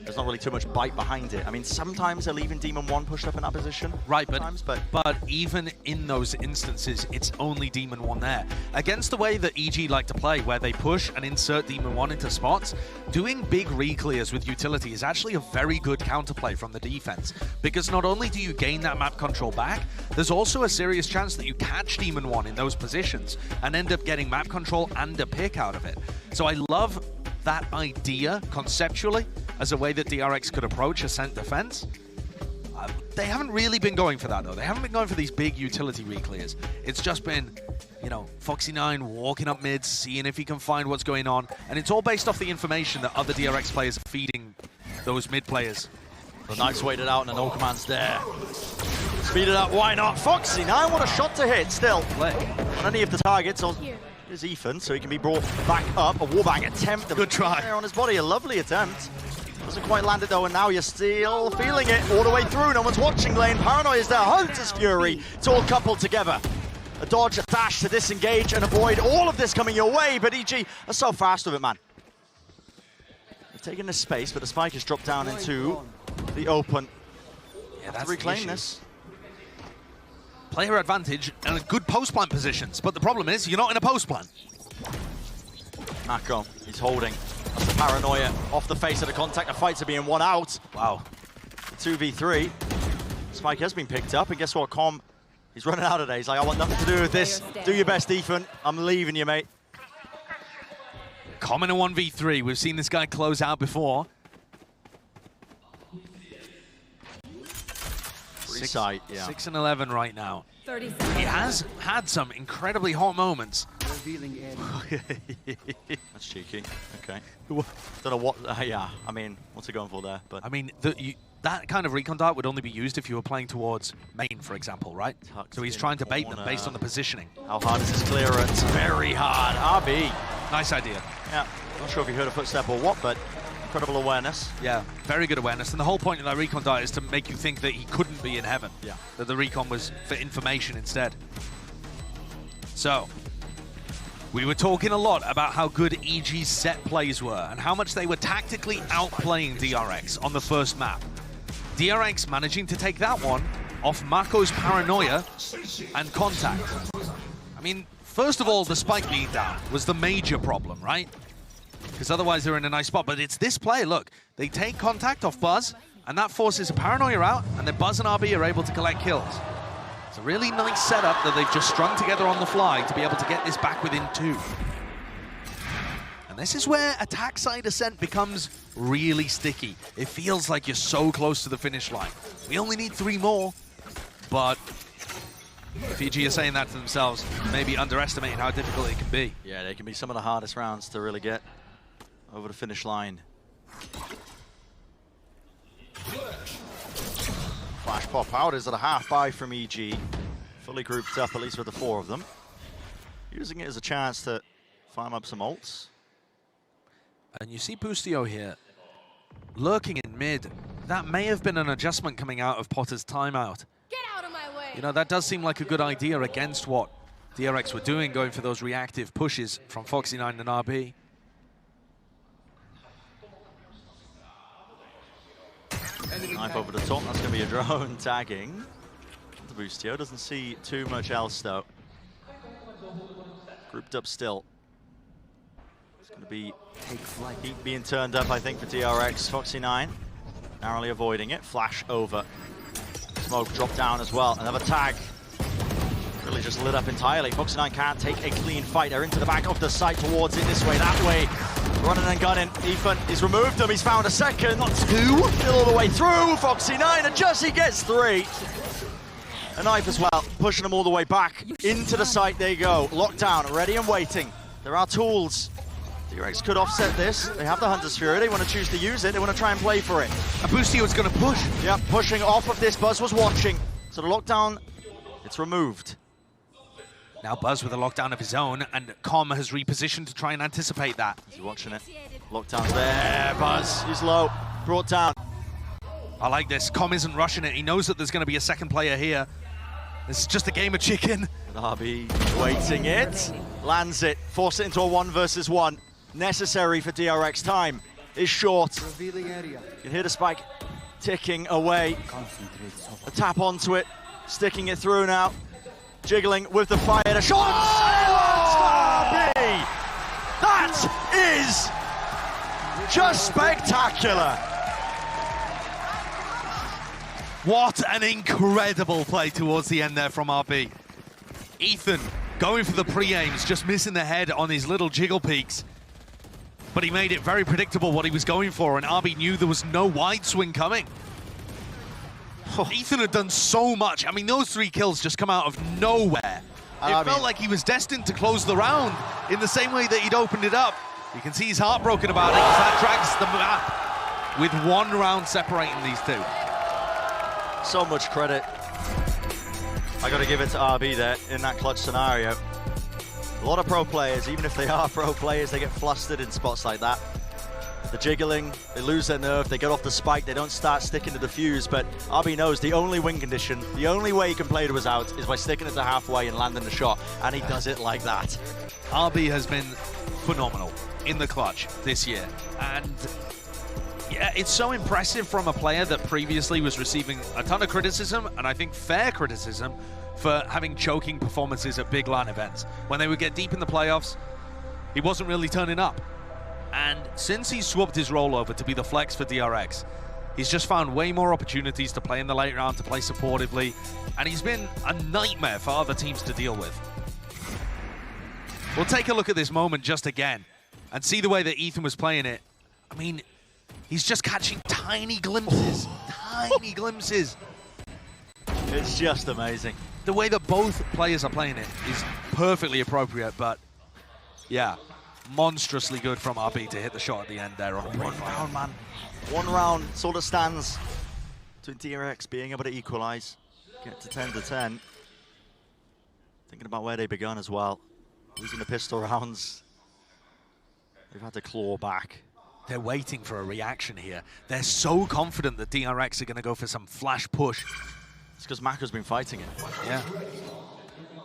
There's not really too much bite behind it. I mean, sometimes they're leaving Demon 1 pushed up in that position. Right, but even in those instances, it's only Demon 1 there. Against the way that EG like to play, where they push and insert Demon 1 into spots, doing big reclears with utility is actually a very good counterplay from the defense. Because not only do you gain that map control back, there's also a serious chance that you catch Demon 1 in those positions and end up getting map control and a pick out of it. So I love that idea conceptually as a way that DRX could approach Ascent defense. They haven't really been going for that, though. They haven't been going for these big utility reclears. It's just been, you know, Foxy9 walking up mid, seeing if he can find what's going on. And it's all based off the information that other DRX players are feeding those mid players. The Knight's waited out and the no command's there. Speed it up, why not? Foxy9, what a shot to hit still. On any of the targets, is Ethan, so he can be brought back up. A warbang attempt. Good try. On his body, a lovely attempt. Doesn't quite land it though, and now you're still feeling it all the way through. No one's watching lane. Paranoia is there. Hunter's Fury. It's all coupled together. A dodge, a dash to disengage and avoid all of this coming your way, but EG are so fast with it, man. They've taken this space, but the spike has dropped down into the open. Yeah, that's to reclaim this. Player advantage and good post plant positions, but the problem is you're not in a post plant. Mako, he's holding. That's the Paranoia off the face of the contact. The fights are being won out. Wow. The 2v3. Spike has been picked up, and guess what, Com? He's running out of days. He's like, I want nothing to do with this. Do your best, Ethan. I'm leaving you, mate. Com in a 1v3. We've seen this guy close out before. Sight, yeah. 6 and 11 right now. 30 He seconds. has had some incredibly hot moments. That's cheeky. Okay. Don't know what. Yeah. I mean, what's he going for there? But I mean, that kind of recon dart would only be used if you were playing towards main, for example, right? So he's trying to bait them based on the positioning. How hard is this clearance? Very hard. RB. Nice idea. Yeah. Not sure if you heard a footstep or what, but incredible awareness. Yeah, very good awareness. And the whole point of that recon dart is to make you think that he couldn't be in heaven. Yeah. That the recon was for information instead. So, we were talking a lot about how good EG's set plays were and how much they were tactically outplaying DRX on the first map. DRX managing to take that one off Mako's Paranoia and contact. I mean, first of all, the spike being down was the major problem, right? Because otherwise they're in a nice spot. But it's this play, look. They take contact off Buzz, and that forces a Paranoia out, and then Buzz and RB are able to collect kills. It's a really nice setup that they've just strung together on the fly to be able to get this back within 2. And this is where attack side Ascent becomes really sticky. It feels like you're so close to the finish line. We only need 3 more, but Fiji are saying that to themselves, maybe underestimating how difficult it can be. Yeah, they can be some of the hardest rounds to really get over the finish line. Flash pop out is at a half buy from EG. Fully grouped up, at least with the 4 of them. Using it as a chance to farm up some ults. And you see Boostio here, lurking in mid. That may have been an adjustment coming out of Potter's timeout. Get out of my way. You know, that does seem like a good idea against what DRX were doing, going for those reactive pushes from Foxy9 and RB. Knife over the top, that's going to be a drone tagging. The Boostio doesn't see too much else though. Grouped up still. It's going to be heat being turned up, I think, for DRX. Foxy9 narrowly avoiding it. Flash over. Smoke drop down as well. Another tag. Really just lit up entirely. Foxy9 can't take a clean fight. They're into the back of the site towards it this way, that way. Running and gunning. Ethan, he's removed them. He's found a second, not 2. Still all the way through. Foxy9 and Jussie gets 3. A knife as well, pushing them all the way back into the site. There you go. Locked down, ready and waiting. There are tools. DRX could offset this. They have the Hunter's Fury. They want to choose to use it. They want to try and play for it. And Boostio is going to push. Yep, pushing off of this. Buzz was watching. So the lockdown, it's removed. Now Buzz with a lockdown of his own, and Com has repositioned to try and anticipate that. He's watching it. Lockdown's there. Buzz, he's low. Brought down. I like this. Com isn't rushing it. He knows that there's going to be a second player here. This is just a game of chicken. RB waiting it. Lands it. Force it into a 1 versus 1. Necessary for DRX. Time is short. You can hear the spike ticking away. A tap onto it. Sticking it through now. Jiggling with the fire. A shot! Silence for RB! That is just spectacular. What an incredible play towards the end there from RB. Ethan going for the pre-aims, just missing the head on his little jiggle peaks. but he made it very predictable what he was going for, and RB knew there was no wide swing coming. Ethan had done so much. I mean, those 3 kills just come out of nowhere. It felt like he was destined to close the round in the same way that he'd opened it up. You can see he's heartbroken about it, because that drags the map with 1 round separating these 2. So much credit. I got to give it to RB there in that clutch scenario. A lot of pro players, even if they are pro players, they get flustered in spots like that. The jiggling, they lose their nerve, they get off the spike, they don't start sticking to the fuse, but RB knows the only win condition, the only way he can play to his out is by sticking it to halfway and landing the shot, and he does it like that. RB has been phenomenal in the clutch this year, and yeah, it's so impressive from a player that previously was receiving a ton of criticism, and I think fair criticism, for having choking performances at big LAN events. When they would get deep in the playoffs, he wasn't really turning up. And since he swapped his role over to be the flex for DRX, he's just found way more opportunities to play in the late round, to play supportively, and he's been a nightmare for other teams to deal with. We'll take a look at this moment just again and see the way that Ethan was playing it. I mean, he's just catching tiny glimpses, tiny glimpses. It's just amazing. The way that both players are playing it is perfectly appropriate, but yeah, monstrously good from RB to hit the shot at the end there on 1 round, man. 1 round sort of stands between DRX being able to equalize, get to 10 to 10. Thinking about where they began as well. Losing the pistol rounds. They've had to claw back. They're waiting for a reaction here. They're so confident that DRX are going to go for some flash push. It's because Mako's been fighting it. Yeah.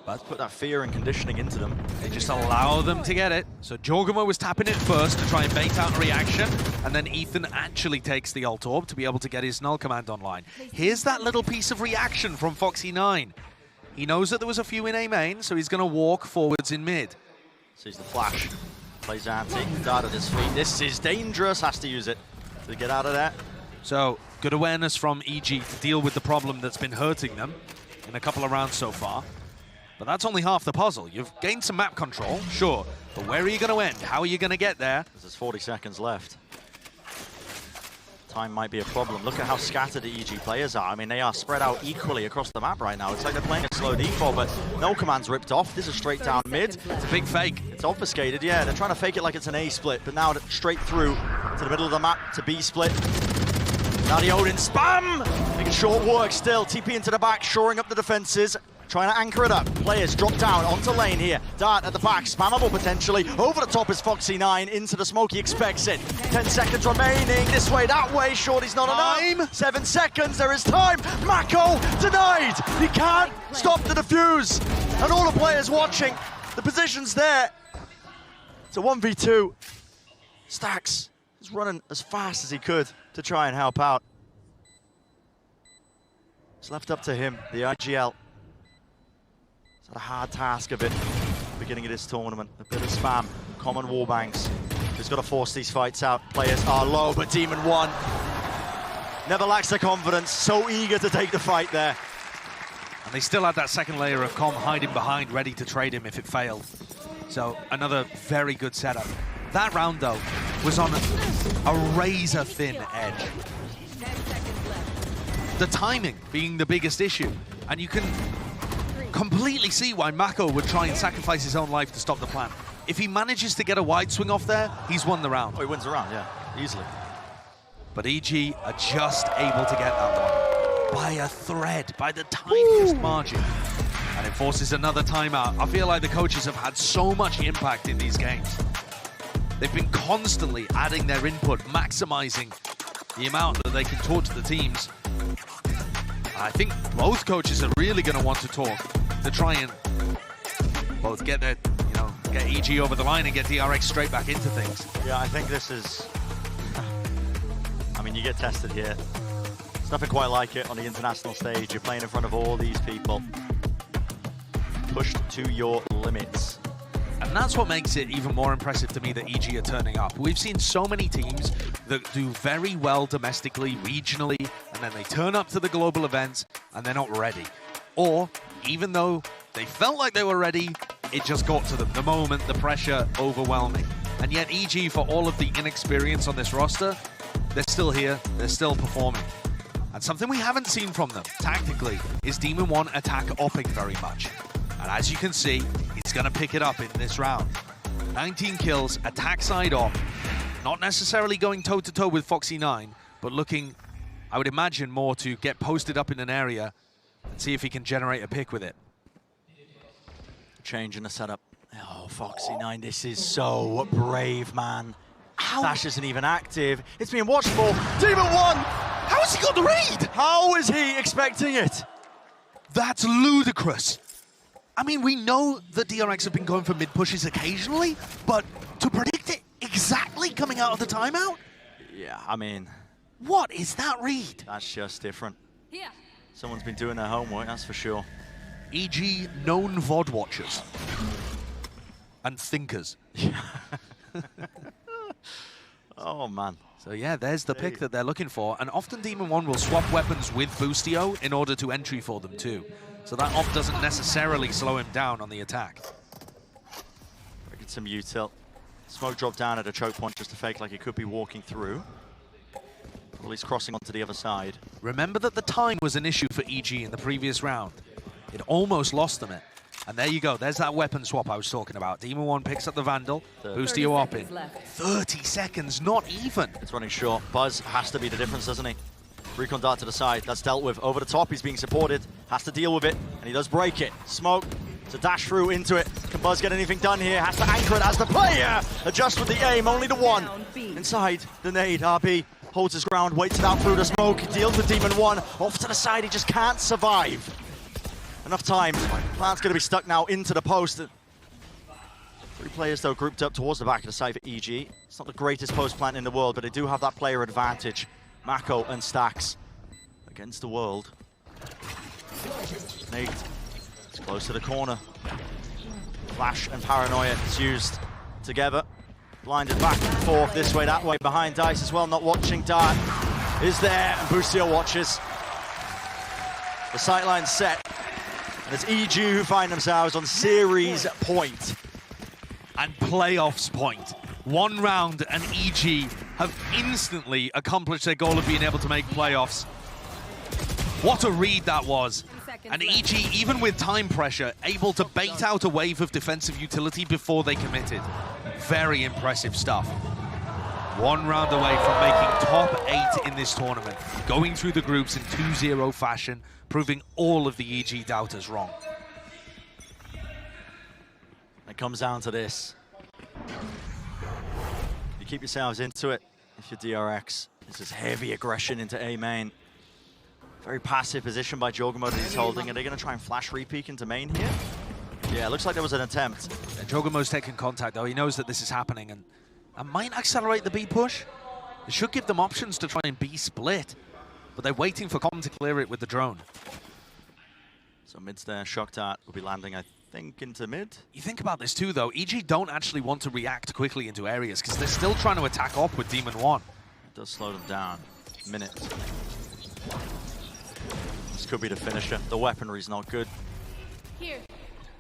Let's put that fear and conditioning into them. They just allow them to get it. So Jorgamo was tapping it first to try and bait out a reaction, and then Ethan actually takes the ult orb to be able to get his null command online. Here's that little piece of reaction from Foxy9. He knows that there was a few in A main, so he's going to walk forwards in mid. Sees the flash, plays anti, dart at his feet. This is dangerous, has to use it to get out of there. So good awareness from EG to deal with the problem that's been hurting them in a couple of rounds so far. But that's only half the puzzle. You've gained some map control, sure, but where are you going to end? How are you going to get there? There's 40 seconds left. Time might be a problem. Look at how scattered the EG players are. I mean, they are spread out equally across the map right now. It's like they're playing a slow default, but no command's ripped off. This is straight down mid. It's a big fake. It's obfuscated, yeah. They're trying to fake it like it's an A split, but now straight through to the middle of the map to B split. Now the Odin spam! Making short work still. TP into the back, shoring up the defenses. Trying to anchor it up. Players drop down onto lane here. Dart at the back, spammable potentially. Over the top is Foxy9, into the smoke, he expects it. 10 seconds remaining, this way, that way, Shorty's not enough. 7 seconds, there is time. Mako denied. He can't stop the defuse. And all the players watching, the position's there. It's a 1v2. Stax is running as fast as he could to try and help out. It's left up to him, the IGL. A hard task of it, beginning of this tournament. A bit of spam, common warbangs. He's got to force these fights out. Players are low, but Demon 1 never lacks the confidence. So eager to take the fight there. And they still had that second layer of comm hiding behind, ready to trade him if it failed. So another very good setup. That round, though, was on a razor-thin edge. The timing being the biggest issue. And you can completely see why Mako would try and sacrifice his own life to stop the plan. If he manages to get a wide swing off there, he's won the round. Oh, he wins the round, yeah, easily. But EG are just able to get that one by a thread, by the tiniest margin. And it forces another timeout. I feel like the coaches have had so much impact in these games. They've been constantly adding their input, maximizing the amount that they can talk to the teams. I think both coaches are really going to want to talk to try and both get their, get EG over the line and get DRX straight back into things. Yeah, I think this is, I mean, you get tested here. There's nothing quite like it on the international stage. You're playing in front of all these people. Pushed to your limits. And that's what makes it even more impressive to me that EG are turning up. We've seen so many teams that do very well domestically, regionally, and then they turn up to the global events and they're not ready. Or, even though they felt like they were ready, it just got to them. The moment, the pressure, overwhelming. And yet EG, for all of the inexperience on this roster, they're still here, they're still performing. And something we haven't seen from them, tactically, is Demon One attack upping very much. And as you can see, he's going to pick it up in this round. 19 kills, attack side op. Not necessarily going toe-to-toe with Foxy9, but looking, I would imagine, more to get posted up in an area and see if he can generate a pick with it. Change in the setup. Oh, Foxy9, this is so brave, man. Dash isn't even active. It's being watched for. Demon One! How has he got the read? How is he expecting it? That's ludicrous. I mean, we know that DRX have been going for mid-pushes occasionally, but to predict it exactly coming out of the timeout? Yeah, I mean... What is that read? That's just different. Yeah. Someone's been doing their homework, that's for sure. EG known VOD watchers. And thinkers. Oh, man. So yeah, there's the pick that they're looking for. And often Demon One will swap weapons with Boostio in order to entry for them too. So that off doesn't necessarily slow him down on the attack. Breaking some util. Smoke drop down at a choke point just to fake like he could be walking through. Or at least crossing onto the other side. Remember that the time was an issue for EG in the previous round. It almost lost them it. And there you go, there's that weapon swap I was talking about. Demon One picks up the Vandal, Boostio up in. 30 seconds, not even. It's running short. Buzz has to be the difference, doesn't he? Recon dart to the side, that's dealt with. Over the top, he's being supported, has to deal with it, and he does break it. Smoke to dash through into it. Can Buzz get anything done here? Has to anchor it as the player. Adjust with the aim, only the one. Inside the nade, RB holds his ground, waits it out through the smoke. He deals with Demon One. Off to the side, he just can't survive. Enough time. Plant's going to be stuck now into the post. 3 players, though, grouped up towards the back of the side for EG. It's not the greatest post plant in the world, but they do have that player advantage. Mako and Stacks against the world. Nate, it's close to the corner. Flash and Paranoia is used together. Blinded back and forth, this way, that way, behind Dice as well, not watching. Dart is there, and Boostio watches. The sightline's set. It's EG who find themselves on series point. And playoffs point. 1 round and EG have instantly accomplished their goal of being able to make playoffs. What a read that was. And EG, even with time pressure, able to bait out a wave of defensive utility before they committed. Very impressive stuff. 1 round away from making top 8 in this tournament. Going through the groups in 2-0 fashion, proving all of the EG doubters wrong. It comes down to this. You keep yourselves into it if you're DRX. This is heavy aggression into A main. Very passive position by Jogamo that he's holding. Are they going to try and flash re-peek into main here? Yeah, it looks like there was an attempt. Yeah, Jogamo's taking contact though. He knows that this is happening and might accelerate the B push. It should give them options to try and B split. But they're waiting for Com to clear it with the drone. So mid's there, Shock Dart will be landing, I think, into mid. You think about this too, though. EG don't actually want to react quickly into areas because they're still trying to attack up with Demon One. It does slow them down. Minute. This could be the finisher. The weaponry's not good. Here.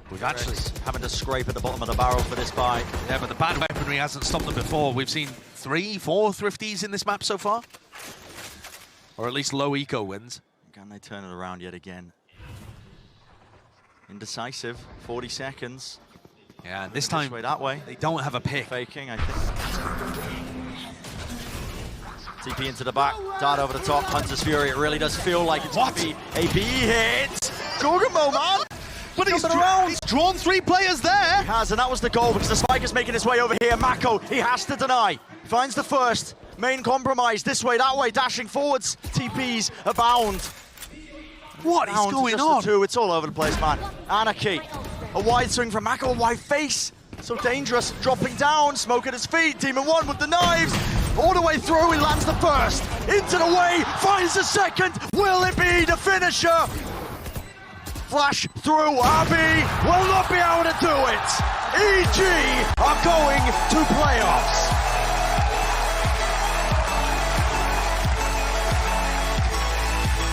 We've actually having to scrape at the bottom of the barrel for this buy. Yeah, but the bad weaponry hasn't stopped them before. We've seen 3, 4 Thrifties in this map so far. Or at least low eco wins. Can they turn it around yet again? Indecisive, 40 seconds. Yeah, and this time way, that way. They don't have a pick. Faking, I think. TP into the back, dart over the top, Hunter's Fury. It really does feel like it's going to be a B hit. Jogamo, man! But he's drawn 3 players there. He has, and that was the goal because the spike is making his way over here. Mako, he has to deny. Finds the first. Main compromise, this way, that way, dashing forwards. TPs abound. What is going on? 2. It's all over the place, man. Anarchy. A wide swing from Mako, a wide face. So dangerous, dropping down, smoke at his feet. Demon One with the knives. All the way through, he lands the first. Into the way, finds the second. Will it be the finisher? Flash through, RB will not be able to do it. EG are going to playoffs.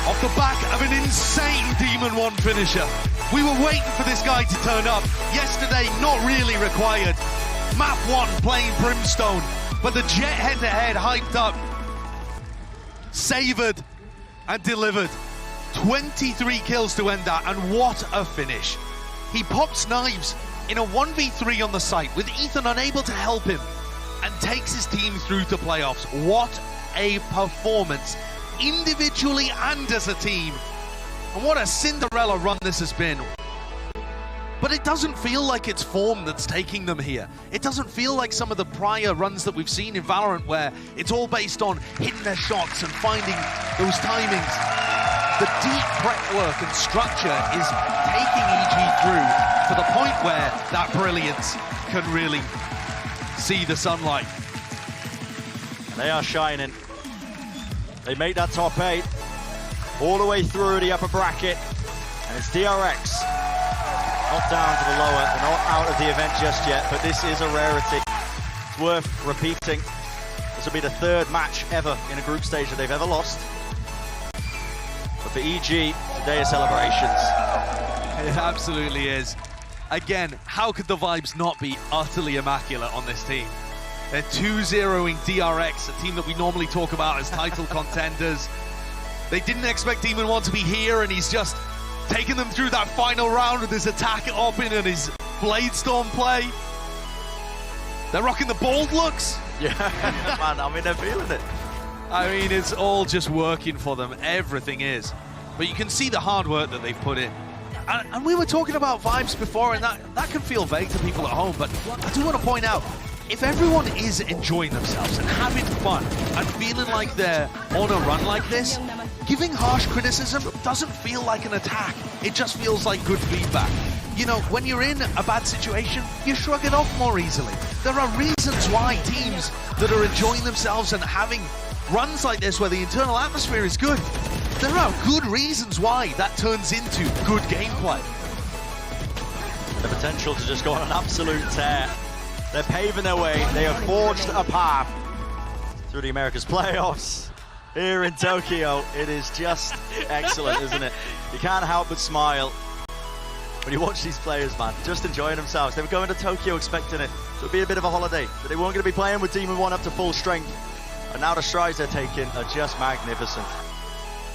Off the back of an insane Demon One finisher. We were waiting for this guy to turn up. Yesterday, not really required. Map 1 playing Brimstone, but the Jet head-to-head hyped up, savored, and delivered. 23 kills to end that, and what a finish. He pops knives in a 1v3 on the site with Ethan unable to help him, and takes his team through to playoffs. What a performance, individually and as a team. And what a Cinderella run this has been. But it doesn't feel like it's form that's taking them here. It doesn't feel like some of the prior runs that we've seen in Valorant where it's all based on hitting their shots and finding those timings. The deep prep work and structure is taking EG through to the point where that brilliance can really see the sunlight. They are shining. They make that top 8 all the way through the upper bracket, and it's DRX. Not down to the lower, they're not out of the event just yet, but this is a rarity. It's worth repeating. This will be the 3rd match ever in a group stage that they've ever lost. But for EG, today is celebrations. It absolutely is. Again, how could the vibes not be utterly immaculate on this team? They're 2-0ing DRX, a team that we normally talk about as title contenders. They didn't expect Demon 1 to be here, and he's just taking them through that final round with his attack at Open and his Bladestorm play. They're rocking the bold looks. Yeah, man, I mean, they're feeling it. I mean, it's all just working for them. Everything is. But you can see the hard work that they've put in. And we were talking about vibes before, and that can feel vague to people at home, but I do want to point out, if everyone is enjoying themselves and having fun and feeling like they're on a run like this, giving harsh criticism doesn't feel like an attack. It just feels like good feedback. You know, when you're in a bad situation, you shrug it off more easily. There are reasons why teams that are enjoying themselves and having runs like this where the internal atmosphere is good, there are good reasons why that turns into good gameplay. The potential to just go on an absolute tear. They're paving their way. They have forged a path through the Americas playoffs here in Tokyo. It is just excellent, isn't it? You can't help but smile when you watch these players, man, just enjoying themselves. They were going to Tokyo expecting it to be a bit of a holiday, but they weren't going to be playing with Demon 1 up to full strength. And now the strides they're taking are just magnificent.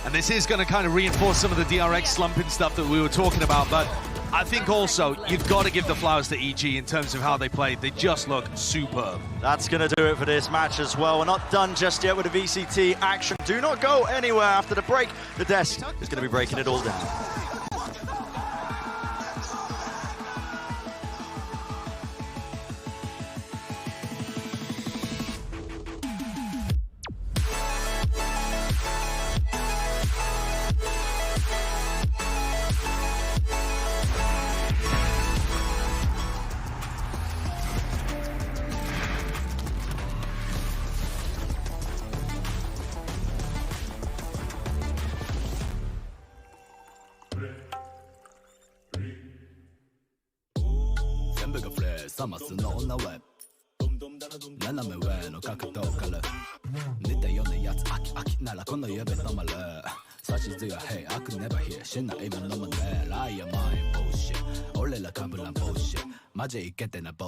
And this is going to kind of reinforce some of the DRX slumping stuff that we were talking about, but I think also you've got to give the flowers to EG in terms of how they played. They just look superb. That's going to do it for this match as well. We're not done just yet with the VCT action. Do not go anywhere after the break. The desk is going to be breaking it all down.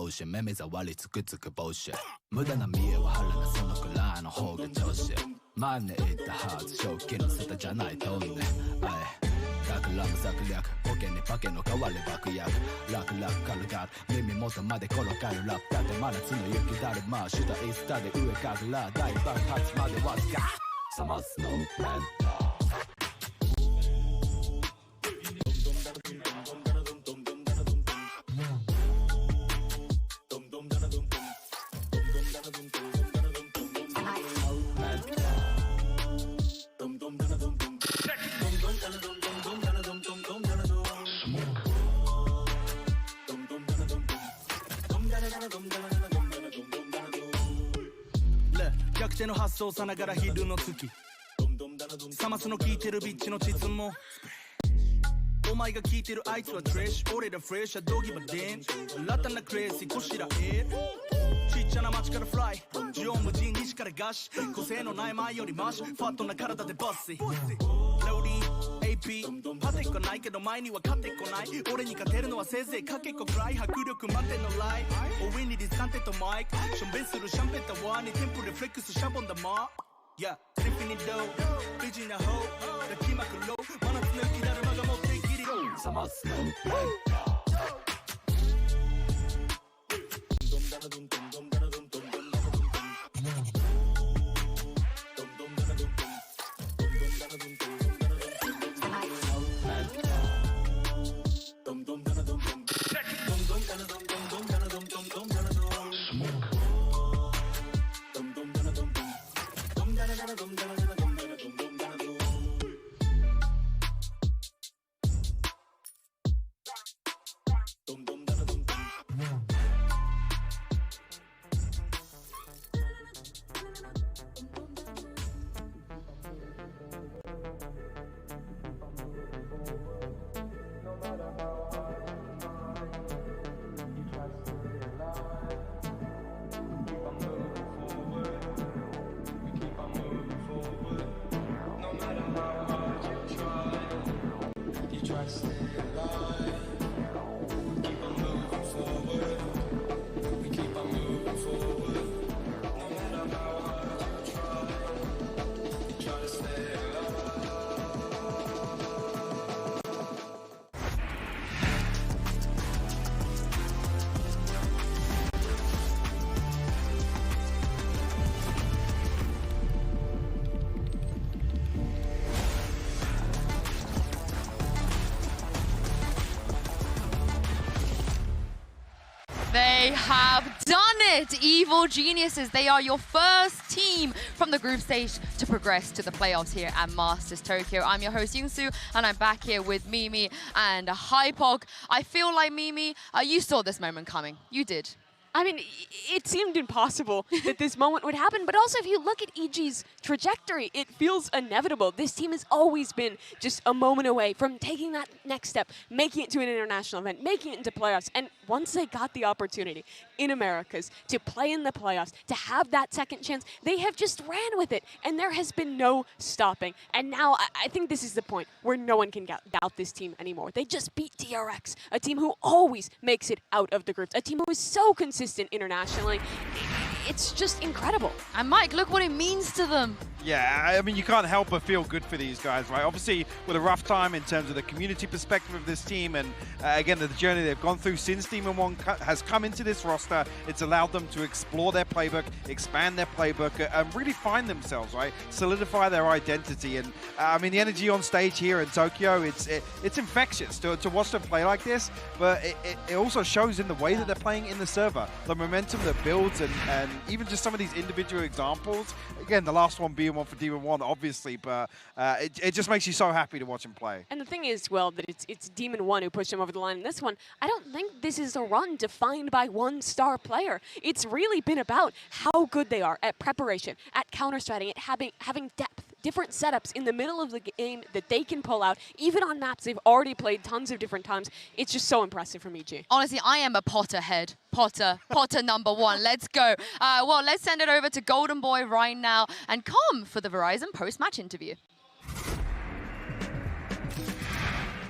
bullshit 目目障りつくつく bullshit 無駄な見栄は晴れなそのくらいの方が調子前に言ったはず正気の沙汰じゃないとね学ラム策略ボケに化けの代わり爆薬楽々軽々耳元まで転がるラップだって真夏の雪だるま主題スタで上から大爆発までわずかサマースノーメン逆手の発想さながら昼の月サマスの効いてるビッチの質問お前が聞いてるあいつはトレッシュ俺らフレッシュはドギバデンラタなクレイシーこしらえちっちゃな街からフライ縦横無尽西からガシ個性のない前よりマシファットな体でバッシーローディー AP 勝てっこないけど前には勝ってっこない俺に勝てるのはせいぜいかけっこくらい迫力満点のライおウィンにディスカンテッドマイクしょんべんするシャンペンタワーにテンプレフレックスシャボンだまYeah, Tiffany dough, bitch in the hoe, the key my glow, man of lucky that I'm gonna take it on. Some us They have done it! Evil Geniuses, they are your first team from the group stage to progress to the playoffs here at Masters Tokyo. I'm your host, Yoongsu, and I'm back here with Mimi and Hypog. I feel like, Mimi, you saw this moment coming. You did. I mean, it seemed impossible that this moment would happen, but also if you look at EG's trajectory, it feels inevitable. This team has always been just a moment away from taking that next step, making it to an international event, making it into playoffs, and once they got the opportunity in Americas to play in the playoffs, to have that second chance, they have just ran with it, and there has been no stopping. And now I think this is the point where no one can doubt this team anymore. They just beat DRX, a team who always makes it out of the groups, a team who is so consistent internationally. It's just incredible. And Mike, look what it means to them. Yeah, I mean, you can't help but feel good for these guys, right? Obviously, with a rough time in terms of the community perspective of this team, and again, the journey they've gone through since Demon One has come into this roster, it's allowed them to explore their playbook, expand their playbook, and really find themselves, right? Solidify their identity. And I mean, the energy on stage here in Tokyo, it's infectious to watch them play like this, but it also shows in the way that they're playing in the server, the momentum that builds, and even just some of these individual examples. Again, the last one being one for Demon One, obviously, but it just makes you so happy to watch him play. And the thing is, well, that it's Demon One who pushed him over the line in this one. I don't think this is a run defined by one star player. It's really been about how good they are at preparation, at counter-strategy, at having depth, different setups in the middle of the game that they can pull out, even on maps they've already played tons of different times. It's just so impressive from EG. Honestly, I am a Potter head. Potter number one. Let's go. Well, let's send it over to Golden Boy right now and come for the Verizon post-match interview.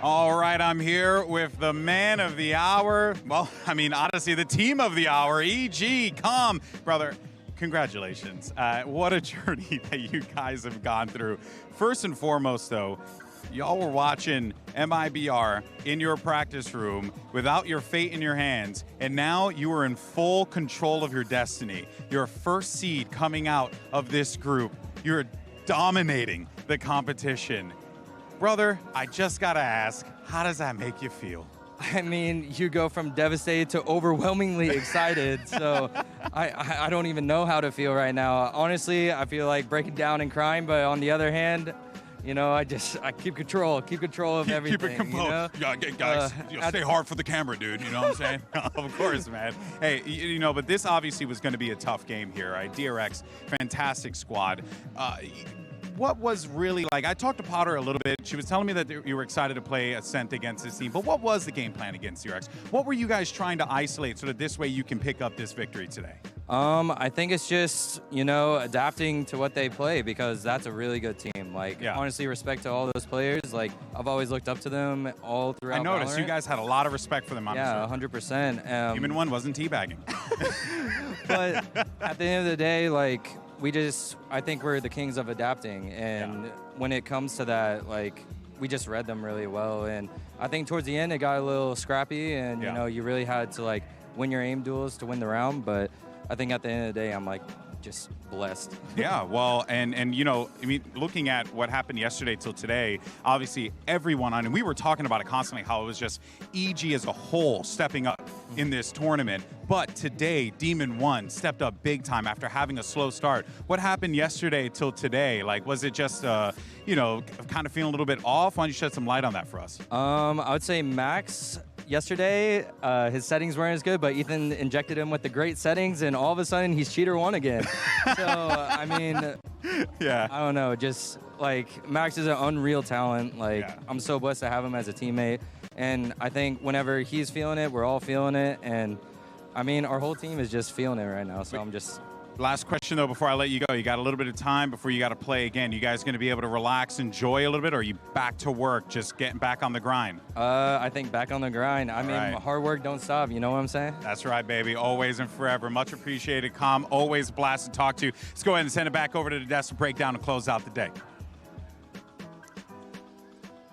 All right, I'm here with the man of the hour. Well, I mean, honestly, the team of the hour, EG. Come, brother. Congratulations. What a journey that you guys have gone through. First and foremost, though, y'all were watching MIBR in your practice room without your fate in your hands, and now you are in full control of your destiny. You're first seed coming out of this group. You're dominating the competition. Brother, I just gotta ask, how does that make you feel? I mean, you go from devastated to overwhelmingly excited, so I don't even know how to feel right now. Honestly, I feel like breaking down and crying, but on the other hand, you know, I keep control of everything. Keep it composed. You know? Yeah, guys, stay hard for the camera, dude. You know what I'm saying? Of course, man. Hey, you know, but this obviously was going to be a tough game here, right? DRX, fantastic squad. What was really like, I talked to Potter a little bit. She was telling me that you were excited to play Ascent against this team, but what was the game plan against DRX? What were you guys trying to isolate so that this way you can pick up this victory today? I think it's just, adapting to what they play because that's a really good team. Like, honestly, respect to all those players. Like, I've always looked up to them all throughout I noticed VALORANT. you guys had a lot of respect for them, I'm Yeah, sure. 100%. Demon One wasn't teabagging. But at the end of the day, like, I think we're the kings of adapting. And when it comes to that, like, we just read them really well. And I think towards the end, it got a little scrappy and, you really had to, like, win your aim duels to win the round. But I think at the end of the day, I'm, like, just blessed. Yeah, well, and I mean, looking at what happened yesterday till today, obviously everyone and we were talking about it constantly, how it was just EG as a whole stepping up in this tournament. But today, Demon One stepped up big time after having a slow start. What happened yesterday till today? Like, was it just, kind of feeling a little bit off? Why don't you shed some light on that for us? I would say Max. Yesterday, his settings weren't as good, but Ethan injected him with the great settings, and all of a sudden, he's cheater one again. So, I mean, I don't know. Just, like, Max is an unreal talent. Like, I'm so blessed to have him as a teammate. And I think whenever he's feeling it, we're all feeling it. And, I mean, our whole team is just feeling it right now. So I'm just... Last question, though, before I let you go. You got a little bit of time before you got to play again. You guys going to be able to relax, enjoy a little bit, or are you back to work, just getting back on the grind? I think back on the grind. I mean, hard work don't stop. You know what I'm saying? That's right, baby. Always and forever. Much appreciated, Com. Always a blast to talk to you. Let's go ahead and send it back over to the desk to break down and close out the day.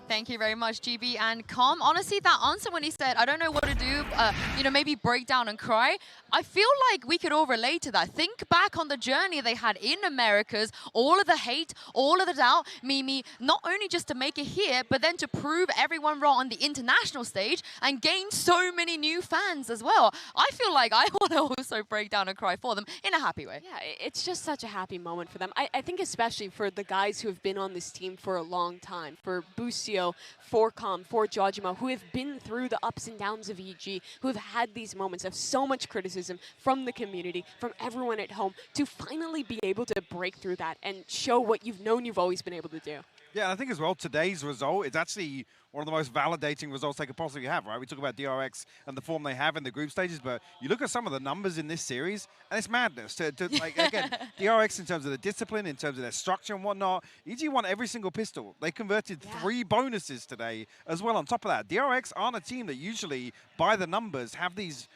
Thank you very much, GB and Com. Honestly, that answer when he said, I don't know what to do, maybe break down and cry, I feel like we could all relate to that. Think back on the journey they had in Americas, all of the hate, all of the doubt, Mimi, not only just to make it here, but then to prove everyone wrong on the international stage and gain so many new fans as well. I feel like I want to also break down and cry for them in a happy way. Yeah, it's just such a happy moment for them. I think especially for the guys who have been on this team for a long time, for Busio, for Com, for Jojima, who have been through the ups and downs of EG, who have had these moments of so much criticism from the community, from everyone at home, to finally be able to break through that and show what you've known you've always been able to do. Yeah, I think as well, today's result is actually one of the most validating results they could possibly have, right? We talk about DRX and the form they have in the group stages, but you look at some of the numbers in this series, and it's madness. Like, again, DRX in terms of the discipline, in terms of their structure and whatnot, EG won every single pistol. They converted 3 bonuses today as well on top of that. DRX aren't a team that usually, by the numbers, have these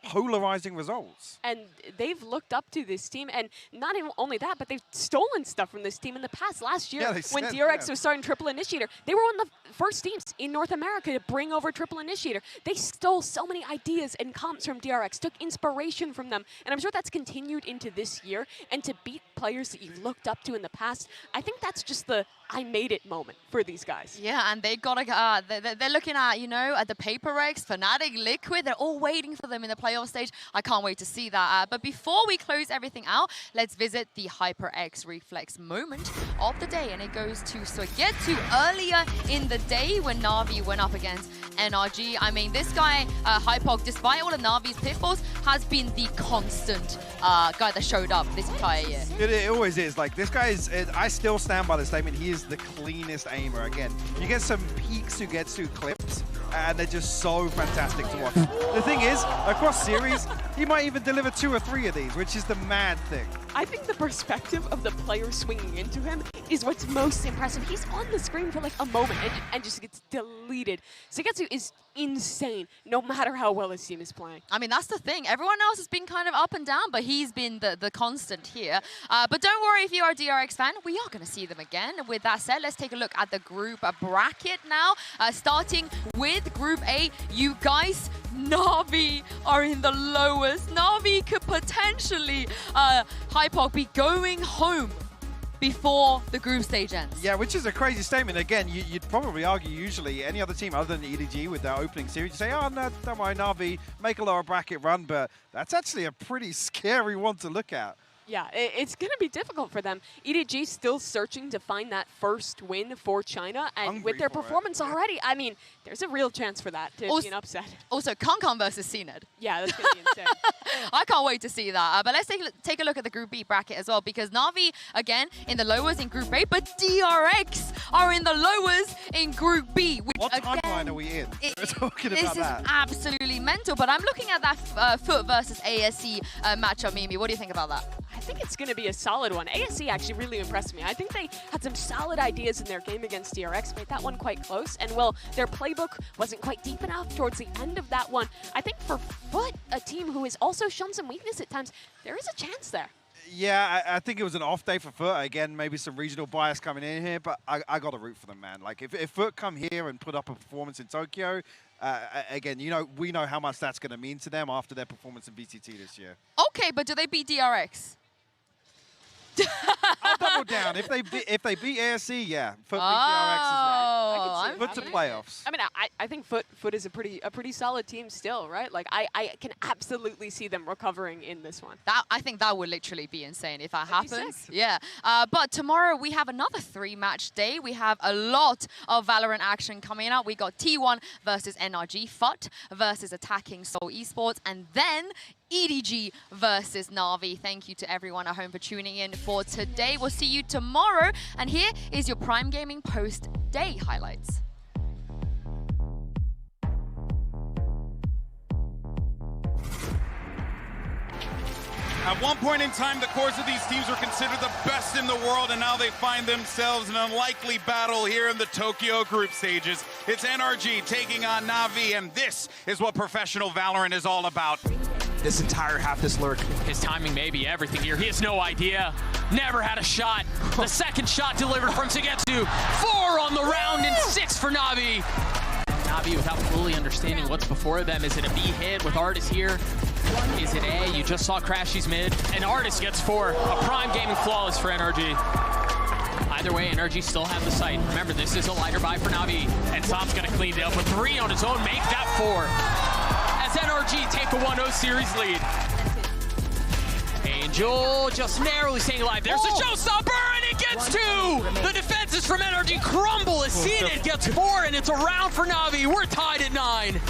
polarizing results. And they've looked up to this team, and not even only that, but they've stolen stuff from this team in the past. Last year, when DRX was starting Triple Initiator, they were one of the first teams in North America to bring over Triple Initiator. They stole so many ideas and comps from DRX, took inspiration from them, and I'm sure that's continued into this year. And to beat players that you've looked up to in the past, I think that's just the I made it moment for these guys. Yeah, and they got they're looking at, at the HyperX, Fnatic, Liquid, they're all waiting for them in the playoff stage. I can't wait to see that. But before we close everything out, let's visit the HyperX Reflex moment of the day. And it goes to Sogetsu earlier in the day when Na'Vi went up against NRG. I mean, this guy, Hypog, despite all of Na'Vi's pitfalls, has been the constant guy that showed up this entire year. It always is. Like, this guy is, I still stand by the statement, he is the cleanest aimer. Again, you get some peaks who gets to clips, and they're just so fantastic to watch. The thing is, across series, he might even deliver 2 or 3 of these, which is the mad thing. I think the perspective of the player swinging into him is what's most impressive. He's on the screen for like a moment and just gets deleted. Sugetsu is insane, no matter how well his team is playing. I mean, that's the thing. Everyone else has been kind of up and down, but he's been the constant here. But don't worry if you are a DRX fan, we are going to see them again. With that said, let's take a look at the group bracket now. Starting with Group A, you guys, Na'Vi are in the lowest. Na'Vi could potentially, Hypog, be going home before the group stage ends. Yeah, which is a crazy statement. Again, you'd probably argue usually any other team other than EDG with their opening series, you say, oh, no, don't worry, Na'Vi, make a lower bracket run, but that's actually a pretty scary one to look at. Yeah, it's going to be difficult for them. EDG still searching to find that first win for China, and with their performance already, I mean, there's a real chance for that to be an upset. Also, Kankan versus CNED. Yeah, that's going to be insane. I can't wait to see that. But let's take a look at the Group B bracket as well, because Na'Vi, again, in the lowers in Group A, but DRX are in the lowers in Group B. Which, what again, timeline are we in? We're talking about that. This is absolutely mental, but I'm looking at that Foot versus ASC matchup, Mimi. What do you think about that? I think it's going to be a solid one. ASC actually really impressed me. I think they had some solid ideas in their game against DRX, made that one quite close, and well, their playbook wasn't quite deep enough towards the end of that one. I think for Foot, a team who has also shown some weakness at times, there is a chance there. Yeah, I think it was an off day for Foot. Again, maybe some regional bias coming in here, but I got to root for them, man. Like, if Foot come here and put up a performance in Tokyo, again, we know how much that's going to mean to them after their performance in VCT this year. Okay, but do they beat DRX? I'll double down. If they beat ASC, yeah. Foot beat DRX as well. Foot to playoffs. I mean, I think Foot is a pretty solid team still, right? Like, I can absolutely see them recovering in this one. I think that would literally be insane if that happens. Yeah. But tomorrow we have another 3-match day. We have a lot of Valorant action coming up. We got T1 versus NRG, FUT versus Attacking Soul Esports, and then EDG versus Na'Vi. Thank you to everyone at home for tuning in for today. We'll see you tomorrow. And here is your Prime Gaming post-day highlights. At one point in time, the cores of these teams were considered the best in the world, and now they find themselves in an unlikely battle here in the Tokyo group stages. It's NRG taking on Na'Vi, and this is what professional Valorant is all about. This entire half, this lurk. His timing may be everything here. He has no idea. Never had a shot. The second shot delivered from Sugetsu. 4 on the round and 6 for Na'Vi. Na'Vi without fully understanding what's before them. Is it a B hit with Artis here? Is it A? You just saw Crashy's mid. And Artis gets 4. A Prime Gaming flawless for NRG. Either way, NRG still have the site. Remember, this is a lighter buy for Na'Vi. And Tom's going to clean it up with 3 on his own. Make that 4. As NRG take a 1-0 series lead. Angel just narrowly staying alive. There's a showstopper, and it gets 2! The defenses from NRG crumble as CNED gets 4, and it's a round for Na'Vi. We're tied at 9.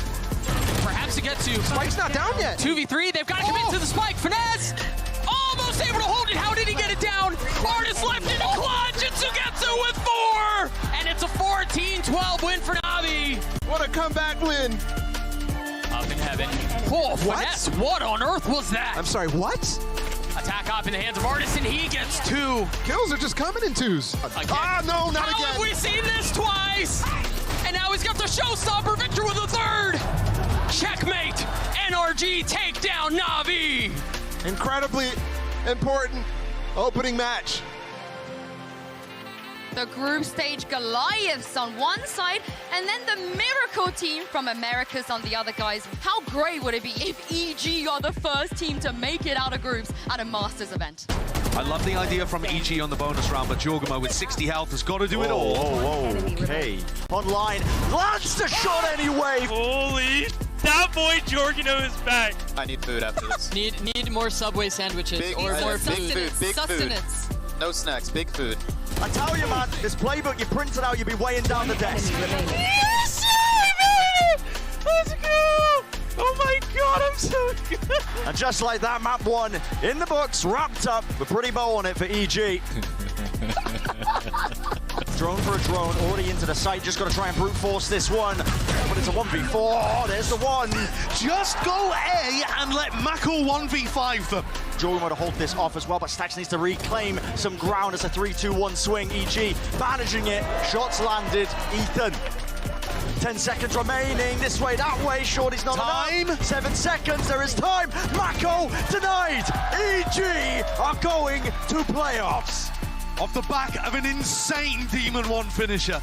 Perhaps it gets 2. Spike's not down yet. 2v3, they've got to commit to the spike. Finesse! Almost able to hold it. How did he get it down? Artis left in a clutch, and Sugetsu with 4! And it's a 14-12 win for Na'Vi. What a comeback win. Up in heaven. Oh, Finesse, what on earth was that? I'm sorry, what? Attack up in the hands of Artis, and he gets 2. Kills are just coming in 2s. Again. Ah, no, not How again. have we seen this twice? And now he's got the showstopper victor with a 3rd. Checkmate. NRG take down Na'Vi. Incredibly important opening match. The group stage Goliaths on one side, and then the Miracle team from Americas on the other, guys. How great would it be if EG are the first team to make it out of groups at a Masters event? I love the idea from EG on the bonus round, but Jorgamo with 60 health has got to do it all. Whoa, okay. Online, lands the shot anyway. Holy, that boy Jorgino is back. I need food after this. Need more Subway sandwiches or more food. Big Sustenance. food. No snacks, big food. I tell you, man, this playbook you printed out, you'll be weighing down the desk. Yes, let's go! Oh my God, I'm so good. And just like that, map 1 in the books, wrapped up with pretty bow on it for EG. Drone for a drone, already into the site, just got to try and brute force this one. But it's a 1v4, oh, there's the 1. Just go A and let Mako 1v5 them. Jorgamo to hold this off as well, but Stax needs to reclaim some ground as a 3-2-1 swing. EG managing it, shots landed, Ethan. 10 seconds remaining, this way, that way, Shorty's not enough. 7 seconds, there is time. Mako denied. EG are going to playoffs. Off the back of an insane Demon 1 finisher.